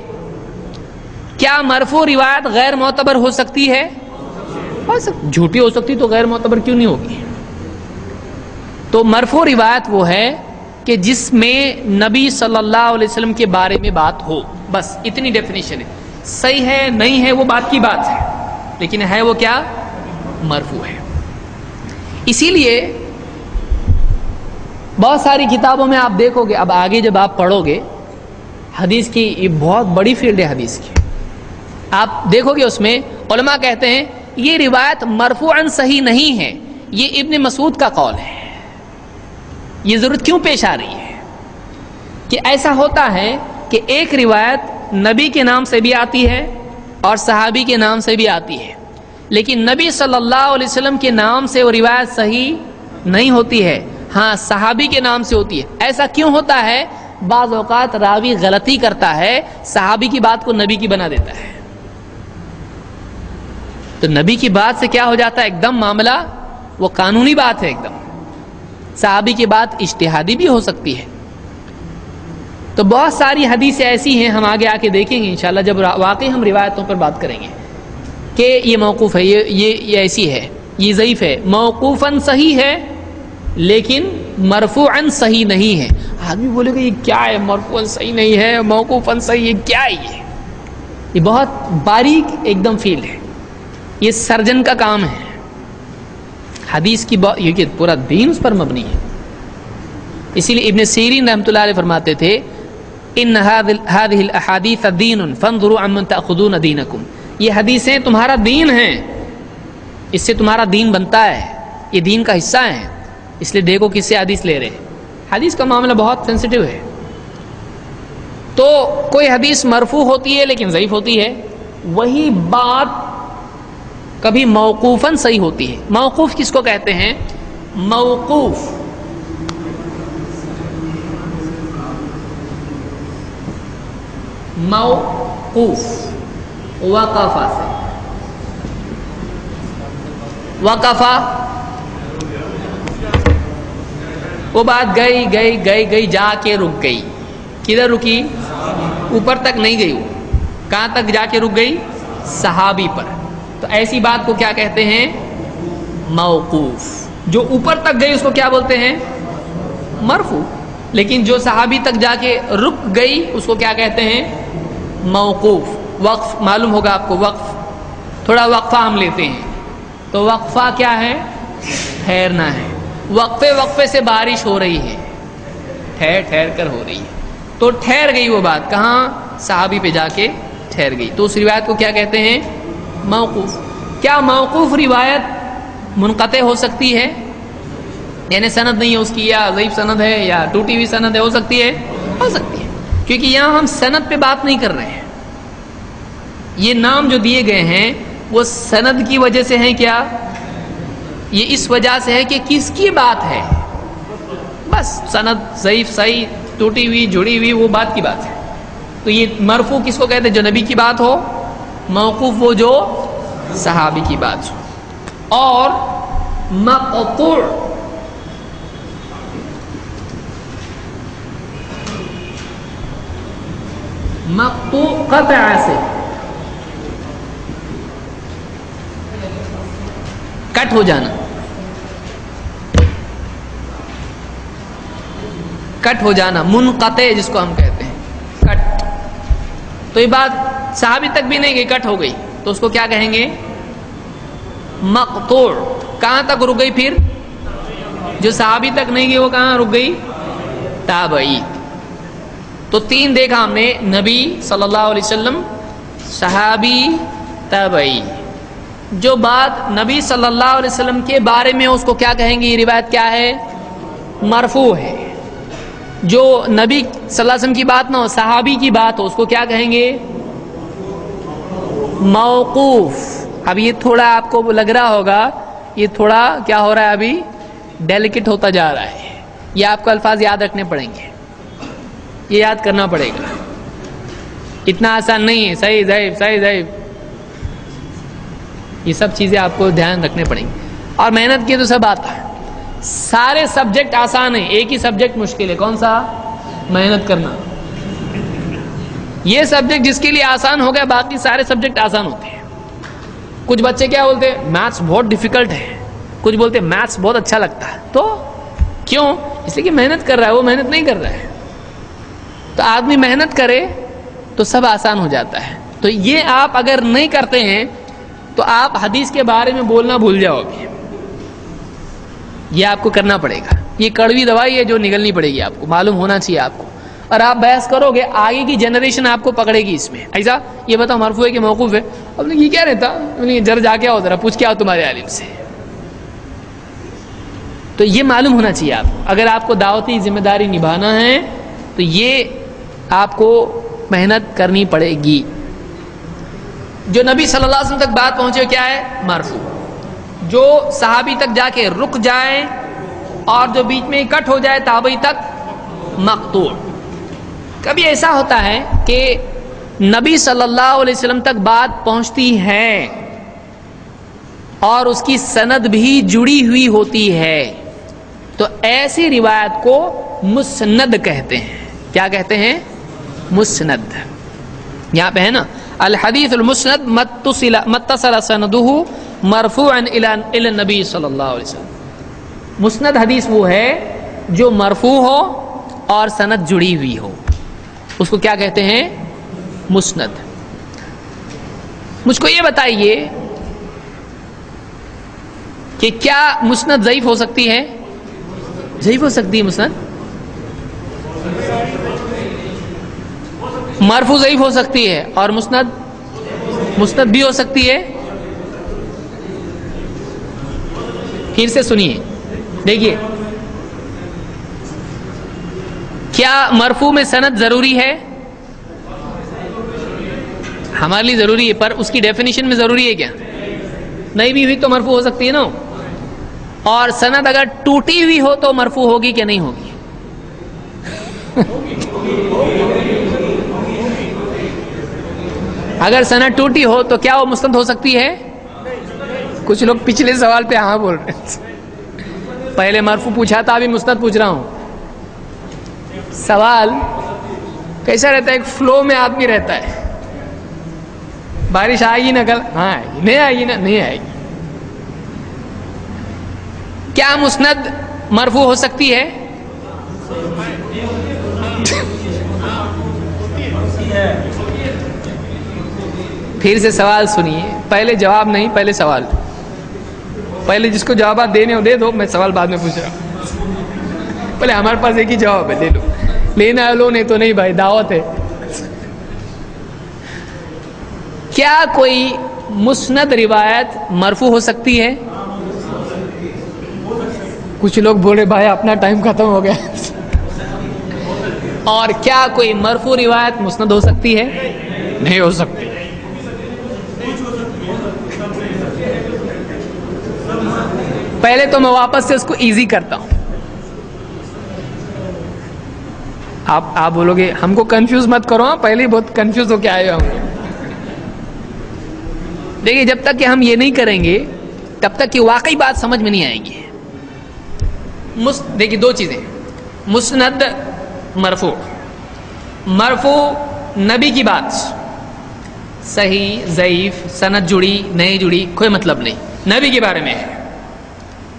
کیا مرفوع روایت غیر معتبر ہو سکتی ہے؟ جھوٹی ہو سکتی تو غیر معتبر کیوں نہیں ہوگی؟ تو مرفوع روایت وہ ہے کہ جس میں نبی صلی اللہ علیہ وسلم کے بارے میں بات ہو، بس اتنی ڈیفینیشن ہے۔ صحیح ہے نہیں ہے وہ بات کی بات ہے، لیکن ہے وہ کیا؟ مرفوع ہے۔ اسی لیے بہت ساری کتابوں میں آپ دیکھو گے، اب آگے جب آپ پڑھو گے حدیث کی، یہ بہت بڑی فیلڈ ہے حدیث کی، آپ دیکھو گے اس میں علماء کہتے ہیں یہ روایت مرفوعاً صحیح نہیں ہے، یہ ابن مسعود کا قول ہے۔ یہ ضرورت کیوں پیش آ رہی ہے کہ ایسا ہوتا ہے کہ ایک روایت نبی کے نام سے بھی آتی ہے اور صحابی کے نام سے بھی آتی ہے، لیکن نبی صلی اللہ علیہ وسلم کے نام سے وہ روایت صحیح نہیں ہوتی ہے، ہاں صحابی کے نام سے ہوتی ہے۔ ایسا کیوں ہوتا ہے؟ بعض اوقات راوی غلطی کرتا ہے، صحابی کی بات کو نبی کی بنا دیتا ہے، تو نبی کی بات سے کیا ہو جاتا ہے، ایک دم معاملہ وہ قانونی بات ہے ایک دم، صحابی کی بات اجتہادی بھی ہو سکتی ہے۔ تو بہت ساری حدیثیں ایسی ہیں، ہم آگے آ کے دیکھیں گے انشاءاللہ جب واقعی ہم روایتوں پر بات کریں گے کہ یہ موقوف ہے، یہ ایسی ہے، یہ ضعیف ہے، موقوفاً صحیح ہے لیکن مرفوعاً صحیح نہیں ہے۔ آدمی بولے گا یہ کیا ہے، مرفوعاً صحیح نہیں ہے، موقوفاً صحیح، یہ کیا ہے؟ یہ بہت باریک ایک دم فیلڈ ہے، یہ سرجن کا کام ہے حدیث کی، یہ پورا دین اس پر مبنی ہے۔ اسی لیے ابن سیرین رحمۃ اللہ علیہ فرماتے تھے ان هذه الاحاديث دین فانظروا عمن تاخذون دینکم، یہ حدیثیں تمہارا دین ہیں، اس سے تمہارا دین بنتا ہے، یہ دین کا حصہ ہیں، اس لیے دیکھو کس سے حدیث لے رہے ہیں۔ حدیث کا معاملہ بہت سینسٹیو ہے، تو کوئی حدیث مرفوع ہوتی ہے لیکن ضعیف ہوتی ہے، وہی بات کبھی موقوفاً صحیح ہوتی ہے۔ موقوف کس کو کہتے ہیں؟ موقوف موقوف وقفہ سے، وقفہ وہ بات گئی جا کے رک گئی، کدھر رکی؟ اوپر تک نہیں گئی، وہ کہاں تک جا کے رک گئی؟ صحابی پر، تو ایسی بات کو کیا کہتے ہیں؟ موقوف۔ جو اوپر تک گئی اس کو کیا بولتے ہیں؟ مرفوع، لیکن جو صحابی تک جا کے رک گئی اس کو کیا کہتے ہیں؟ موقوف۔ وقف معلوم ہوگا آپ کو، وقف تھوڑا وقفہ ہم لیتے ہیں، تو وقفہ کیا ہے؟ ٹھہرنا ہے، وقفے سے بارش ہو رہی ہے، ٹھہر کر ہو رہی ہے، تو ٹھہر گئی وہ بات، کہاں؟ صحابی پہ جا کے ٹھہر گئی، تو اس روایت کو کیا کہتے ہیں؟ موقوف۔ کیا موقوف روایت منقطع ہو سکتی ہے؟ یعنی سند نہیں ہے اس کی، یا ضعیف سند ہے، یا ٹوٹی ہوئی سند ہے، ہو سکتی ہے؟ ہو سکتی ہے، کیونکہ یہاں ہم سند پہ بات نہیں کر رہے ہیں، یہ نام جو دیے گئے ہیں وہ سند کی وجہ سے ہیں، کیا یہ اس وجہ سے ہے کہ کس کی بات ہے، بس سند ضعیف صحیح ٹوٹی ہوئی جڑی ہوئی وہ بات کی بات ہے۔ تو یہ مرفوع کس کو کہتے ہیں؟ جو نبی کی بات ہو، موقوف وہ جو صحابی کی بات ہو، اور مقطوع قطع سے، کٹ ہو جانا، کٹ ہو جانا، منقطع جس کو ہم کہتے ہیں، کٹ۔ تو یہ بات صحابی تک بھی نہیں گئی، کٹ ہو گئی، تو اس کو کیا کہیں گے؟ مقطوع۔ کہاں تک رک گئی پھر؟ جو صحابی تک نہیں گئی وہ کہاں رک گئی؟ تابعی۔ تو تین دیکھا ہم نے، نبی صلی اللہ علیہ وسلم، صحابی، تابعی۔ جو بات نبی صلی اللہ علیہ وسلم کے بارے میں اس کو کیا کہیں گے؟ یہ روایت کیا ہے؟ مرفوع ہے۔ جو نبی صلی اللہ علیہ وسلم کی بات نہ ہو، صحابی کی بات ہو، اس کو کیا کہیں گے؟ موقوف۔ اب یہ تھوڑا آپ کو لگ رہا ہوگا یہ تھوڑا کیا ہو رہا ہے، ابھی ڈیلیکیٹ ہوتا جا رہا ہے، یہ آپ کو الفاظ یاد رکھنے پڑیں گے، یہ یاد کرنا پڑے گا، اتنا آسان نہیں ہے۔ صحیح ضعیف یہ سب چیزیں آپ کو دھیان رکھنے پڑیں گی، اور محنت کی تو سب آتا ہے، سارے سبجیکٹ آسان ہیں، ایک ہی سبجیکٹ مشکل ہے، کون سا؟ محنت کرنا۔ یہ سبجیکٹ جس کے لیے آسان ہو گیا باقی سارے سبجیکٹ آسان ہوتے ہیں۔ کچھ بچے کیا بولتے ہیں؟ میتھس بہت ڈیفیکلٹ ہے، کچھ بولتے ہیں میتھس بہت اچھا لگتا ہے، تو کیوں؟ اس لیے کہ محنت کر رہا ہے، وہ محنت نہیں کر رہا ہے، تو آدمی محنت کرے تو سب آسان ہو جاتا ہے۔ تو یہ آپ اگر نہیں کرتے ہیں تو آپ حدیث کے بارے میں بولنا بھول جاؤ گے، یہ آپ کو کرنا پڑے گا، یہ کڑوی دوائی ہے جو نگلنی پڑے گی، آپ کو معلوم ہونا چاہیے آپ کو، اور آپ بحث کرو گے آگے کی جنریشن آپ کو پکڑے گی اس میں، ایسا یہ بتاؤ مرفوع ہے کہ موقوف ہے؟ اب یہ کیا رہتا، جر جا کے آؤ ذرا پوچھ کے آؤ تمہارے عالم سے، تو یہ معلوم ہونا چاہیے آپ کو۔ اگر آپ کو دعوتی ذمہ داری نبھانا ہے تو یہ آپ کو محنت کرنی پڑے گی۔ جو نبی صلی اللہ علیہ وسلم تک بات پہنچے کیا ہے؟ مرفوع. جو صحابی تک جا کے رک جائے اور جو بیچ میں کٹ ہو جائے تابعی تک مقطوع. کبھی ایسا ہوتا ہے کہ نبی صلی اللہ علیہ وسلم تک بات پہنچتی ہے اور اس کی سند بھی جڑی ہوئی ہوتی ہے، تو ایسی روایت کو مسند کہتے ہیں. کیا کہتے ہیں؟ مسند. یہاں پہ ہے نا الحدیث المسند متصل سندہ مرفوعا الی النبی صلی اللہ علیہ وسلم. مسند حدیث وہ ہے جو مرفوع ہو اور سند جڑی ہوئی ہو، اس کو کیا کہتے ہیں؟ مسند. مجھ کو یہ بتائیے کہ کیا مسند ضعیف ہو سکتی ہے؟ ضعیف ہو سکتی ہے مسند؟ مرفوع ضعیف ہو سکتی ہے اور مسند بھی ہو سکتی ہے. پھر سے سنیے، دیکھیے، کیا مرفوع میں سند ضروری ہے؟ ہمارے لیے ضروری ہے، پر اس کی ڈیفینیشن میں ضروری ہے کیا؟ نہیں بھی ہوئی تو مرفوع ہو سکتی ہے نا. اور سند اگر ٹوٹی ہوئی ہو تو مرفوع ہوگی کہ نہیں ہوگی؟ اگر سند ٹوٹی ہو تو کیا وہ مسند ہو سکتی ہے؟ کچھ لوگ پچھلے سوال پہ ہاں بول رہے ہیں. پہلے مرفوع پوچھا تھا، ابھی مسند پوچھ رہا ہوں. سوال کیسا رہتا ہے؟ ایک فلو میں آدمی رہتا ہے. بارش آئے گی نا کل؟ ہاں آئے گی. نہیں آئے گی نا؟ نہیں آئے گی. کیا مسند مرفوع ہو سکتی ہے؟ پھر سے سوال سنیے، پہلے جواب نہیں، پہلے سوال. پہلے جس کو جوابات دینے ہو دے دو، میں سوال بعد میں پوچھ رہا ہوں. پہلے ہمارے پاس ایک ہی جواب ہے، لے لو. لینا لو، نہیں تو نہیں بھائی، دعوت ہے. کیا کوئی مسند روایت مرفوع ہو سکتی ہے؟ کچھ لوگ بولے بھائی اپنا ٹائم ختم ہو گیا. اور کیا کوئی مرفوع روایت مسند ہو سکتی ہے؟ نہیں ہو سکتی. پہلے تو میں واپس سے اس کو ایزی کرتا ہوں. آپ بولو گے ہم کو کنفیوز مت کرو. پہلے بہت کنفیوز ہو کے آئے ہوں گے. دیکھیے، جب تک کہ ہم یہ نہیں کریں گے تب تک کہ واقعی بات سمجھ میں نہیں آئے گی. دیکھیے، دو چیزیں: مسند، مرفوع. مرفوع نبی کی بات، صحیح ضعیف، سند جڑی نہیں جڑی کوئی مطلب نہیں، نبی کے بارے میں ہے.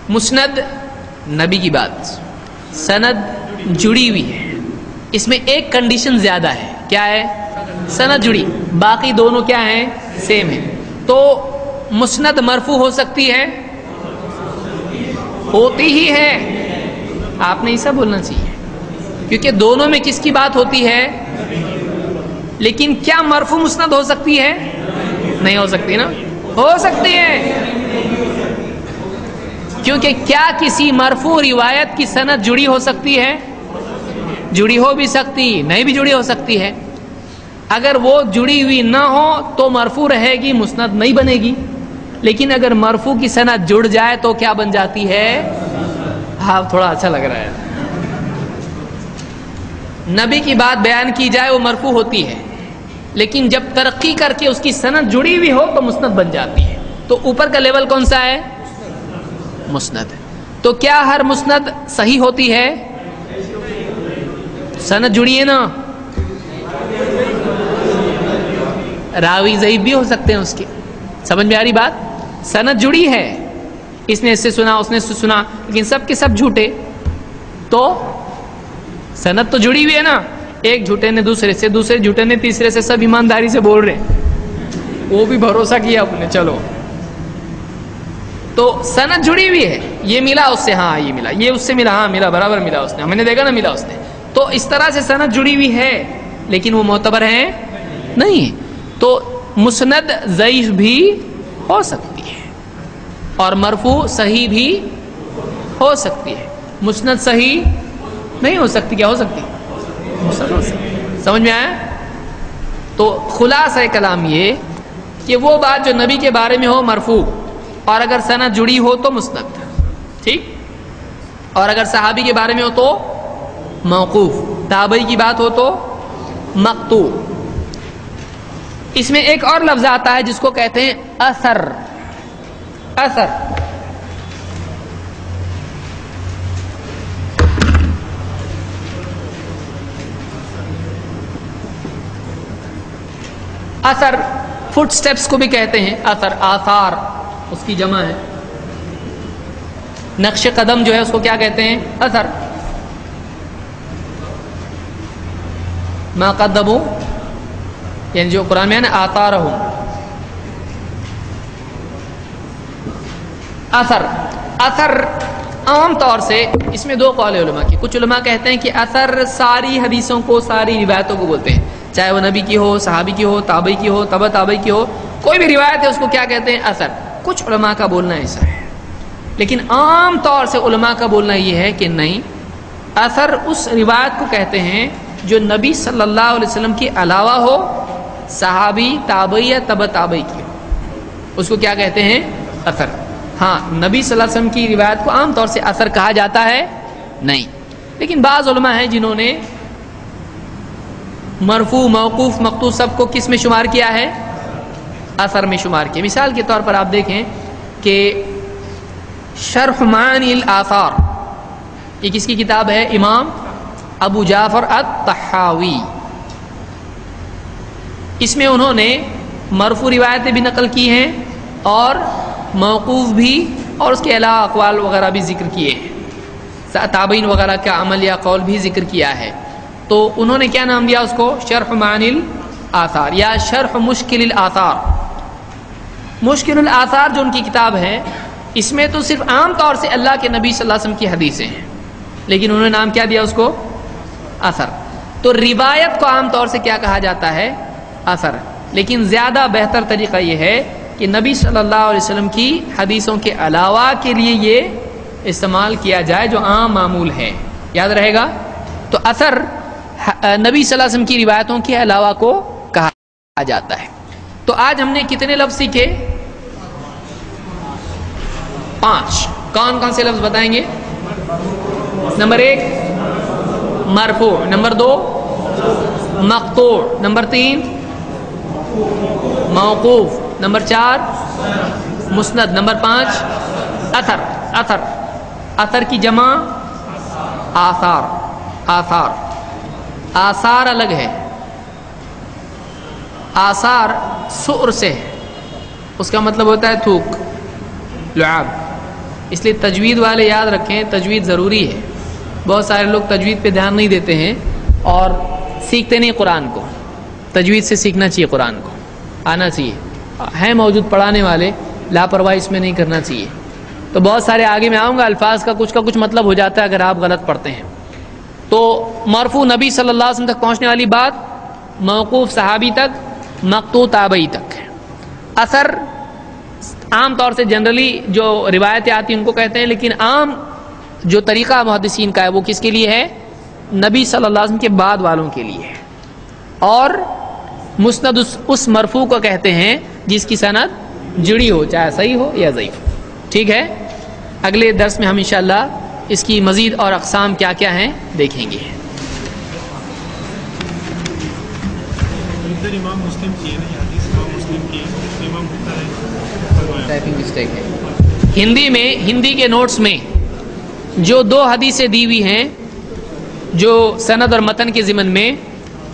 مسند نبی کی بات، سند جڑی ہوئی ہے. اس میں ایک کنڈیشن زیادہ ہے. کیا ہے؟ سند جڑی. باقی دونوں کیا ہیں؟ سیم ہیں. تو مسند مرفوع ہو سکتی ہے؟ ہوتی ہی ہے. آپ نے ایسا بولنا چاہیے، کیونکہ دونوں میں کس کی بات ہوتی ہے؟ لیکن کیا مرفوع مسند ہو سکتی ہے؟ نہیں ہو سکتی نا. ہو سکتی ہے، کیونکہ کیا کسی مرفوع روایت کی سند جڑی ہو سکتی ہے؟ جڑی ہو بھی سکتی، نہیں بھی جڑی ہو سکتی ہے. اگر وہ جڑی ہوئی نہ ہو تو مرفوع رہے گی، مسند نہیں بنے گی. لیکن اگر مرفوع کی سند جڑ جائے تو کیا بن جاتی ہے؟ ہاں، تھوڑا اچھا لگ رہا ہے. نبی کی بات بیان کی جائے وہ مرفوع ہوتی ہے، لیکن جب ترقی کر کے اس کی سند جڑی ہوئی ہو تو مسند بن جاتی ہے. تو اوپر کا لیول کون سا ہے؟ مسند. تو کیا ہر مسند صحیح ہوتی ہے؟ سند جڑی ہے نا. راوی ضعیف بھی ہو سکتے ہیں اس کے. سمجھ میں آ رہی بات؟ سند جڑی ہے، اس نے اس سے سنا، اس نے اس سے سنا، لیکن سب کے سب جھوٹے. تو سند تو جڑی ہوئی ہے نا. ایک جھوٹے نے دوسرے سے، دوسرے جھوٹے نے تیسرے سے، سب ایمانداری سے بول رہے ہیں. وہ بھی بھروسہ کیا اپنے، چلو. تو سند جڑی ہوئی ہے. یہ ملا اس سے، ہاں یہ ملا، یہ اس سے ملا، ہاں ملا، برابر ملا اس نے، ہم نے دیکھا نا ملا اس نے. تو اس طرح سے سند جڑی ہوئی ہے، لیکن وہ معتبر ہے نہیں. تو مسند ضعیف بھی ہو سکتی ہے اور مرفوع صحیح بھی ہو سکتی ہے. مسند صحیح نہیں ہو سکتی. کیا ہو سکتی؟ مسند ہو سکتی. سمجھ میں آیا؟ تو خلاصہ کلام یہ کہ وہ بات جو نبی کے بارے میں ہو مرفوع، اور اگر سند جڑی ہو تو مسند، ٹھیک، اور اگر صحابی کے بارے میں ہو تو موقوف، تابعی کی بات ہو تو مقطوع۔ اس میں ایک اور لفظ آتا ہے جس کو کہتے ہیں اثر۔ اثر اثر فٹ سٹیپس کو بھی کہتے ہیں اثر، آثار اس کی جمع ہے، نقش قدم جو ہے اس کو کیا کہتے ہیں؟ اثر۔ ما قدموا، یعنی جو قرآن میں ہے نا آثارہم، اثر۔ اثر عام طور سے اس میں دو قول علماء کی، کچھ علماء کہتے ہیں کہ اثر ساری حدیثوں کو، ساری روایتوں کو بولتے ہیں، چاہے وہ نبی کی ہو، صحابی کی ہو، تابعی کی ہو، تبع تابعی کی ہو، کوئی بھی روایت ہے اس کو کیا کہتے ہیں؟ اثر۔ کچھ علماء کا بولنا ایسا ہے، لیکن عام طور سے علماء کا بولنا یہ ہے کہ نہیں، اثر اس روایت کو کہتے ہیں جو نبی صلی اللہ علیہ وسلم کے علاوہ ہو، صحابی، تابعی یا تبع تابعی کی ہو، اس کو کیا کہتے ہیں؟ اثر۔ ہاں، نبی صلی اللہ علیہ وسلم کی روایت کو عام طور سے اثر کہا جاتا ہے نہیں، لیکن بعض علماء ہیں جنہوں نے مرفوع، موقوف، مقطوع سب کو کس میں شمار کیا ہے؟ اثر میں شمار کیا۔ مثال کے طور پر آپ دیکھیں کہ شرح معانی الآثار، یہ کس کی کتاب ہے؟ امام ابو جعفر الطحاوی۔ اس میں انہوں نے مرفوع روایتیں بھی نقل کی ہیں اور موقوف بھی، اور اس کے علاوہ اقوال وغیرہ بھی ذکر کیے ہیں، تابعین وغیرہ کا عمل یا قول بھی ذکر کیا ہے۔ تو انہوں نے کیا نام دیا اس کو؟ شرح معانی الآثار یا شرح مشکل الآثار۔ مشکل الآثار جو ان کی کتاب ہے، اس میں تو صرف عام طور سے اللہ کے نبی صلی اللہ علیہ وسلم کی حدیثیں ہیں، لیکن انہوں نے نام کیا دیا اس کو؟ اثر۔ تو روایت کو عام طور سے کیا کہا جاتا ہے؟ اثر، لیکن زیادہ بہتر طریقہ یہ ہے کہ نبی صلی اللہ علیہ وسلم کی حدیثوں کے علاوہ کے لیے یہ استعمال کیا جائے جو عام معمول ہے، یاد رہے گا۔ تو اثر نبی صلی اللہ علیہ وسلم کی روایتوں کے علاوہ کو کہا جاتا ہے۔ تو آج ہم نے کتنے لفظ سیکھے؟ 5۔ کون کون سے لفظ بتائیں گے؟ نمبر 1 مرفوع، نمبر 2 مقطوع، نمبر 3 موقوف، نمبر 4 مسند، نمبر 5 اثر۔ اثر، اثر کی جمع آثار۔ آثار، آثار الگ ہے، آثار سؤر سے ہے، اس کا مطلب ہوتا ہے تھوک، لعاب۔ اس لیے تجوید والے یاد رکھیں، تجوید ضروری ہے۔ بہت سارے لوگ تجوید پہ دھیان نہیں دیتے ہیں اور سیکھتے نہیں قرآن کو۔ تجوید سے سیکھنا چاہیے، قرآن کو آنا چاہیے، ہیں موجود پڑھانے والے، لاپرواہی اس میں نہیں کرنا چاہیے۔ تو بہت سارے آگے میں آؤں گا، الفاظ کا کچھ مطلب ہو جاتا ہے اگر آپ غلط پڑھتے ہیں۔ تو مرفوع نبی صلی اللہ علیہ وسلم تک پہنچنے والی بات، موقوف صحابی تک، مقطوع تابعی تک۔ اثر عام طور سے جنرلی جو روایتیں آتی ہیں ان کو کہتے ہیں، لیکن عام جو طریقہ محدثین کا ہے وہ کس کے لیے ہے؟ نبی صلی اللہ علیہ وسلم کے بعد والوں کے لیے ہے۔ اور مسند اس مرفوع کو کہتے ہیں جس کی سند جڑی ہو، چاہے صحیح ہو یا ضعیف ہو۔ ٹھیک ہے، اگلے درس میں ہم انشاءاللہ اس کی مزید اور اقسام کیا کیا ہیں دیکھیں گے۔ امام مسلم کی حدیث، امام مسلم کی امام ہوتا ہے، ٹائپنگ مسٹیک ہے۔ ہندی کے نوٹس میں جو 2 حدیثیں دی ہوئی ہیں جو سند اور متن کے ضمن میں،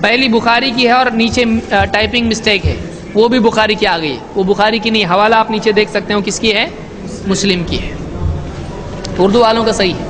پہلی بخاری کی ہے اور نیچے ٹائپنگ مسٹیک ہے، وہ بھی بخاری کی آ گئی ہے، وہ بخاری کی نہیں، حوالہ آپ نیچے دیکھ سکتے ہو کس کی ہے؟ مسلم کی ہے، اردو والوں کا صحیح ہے۔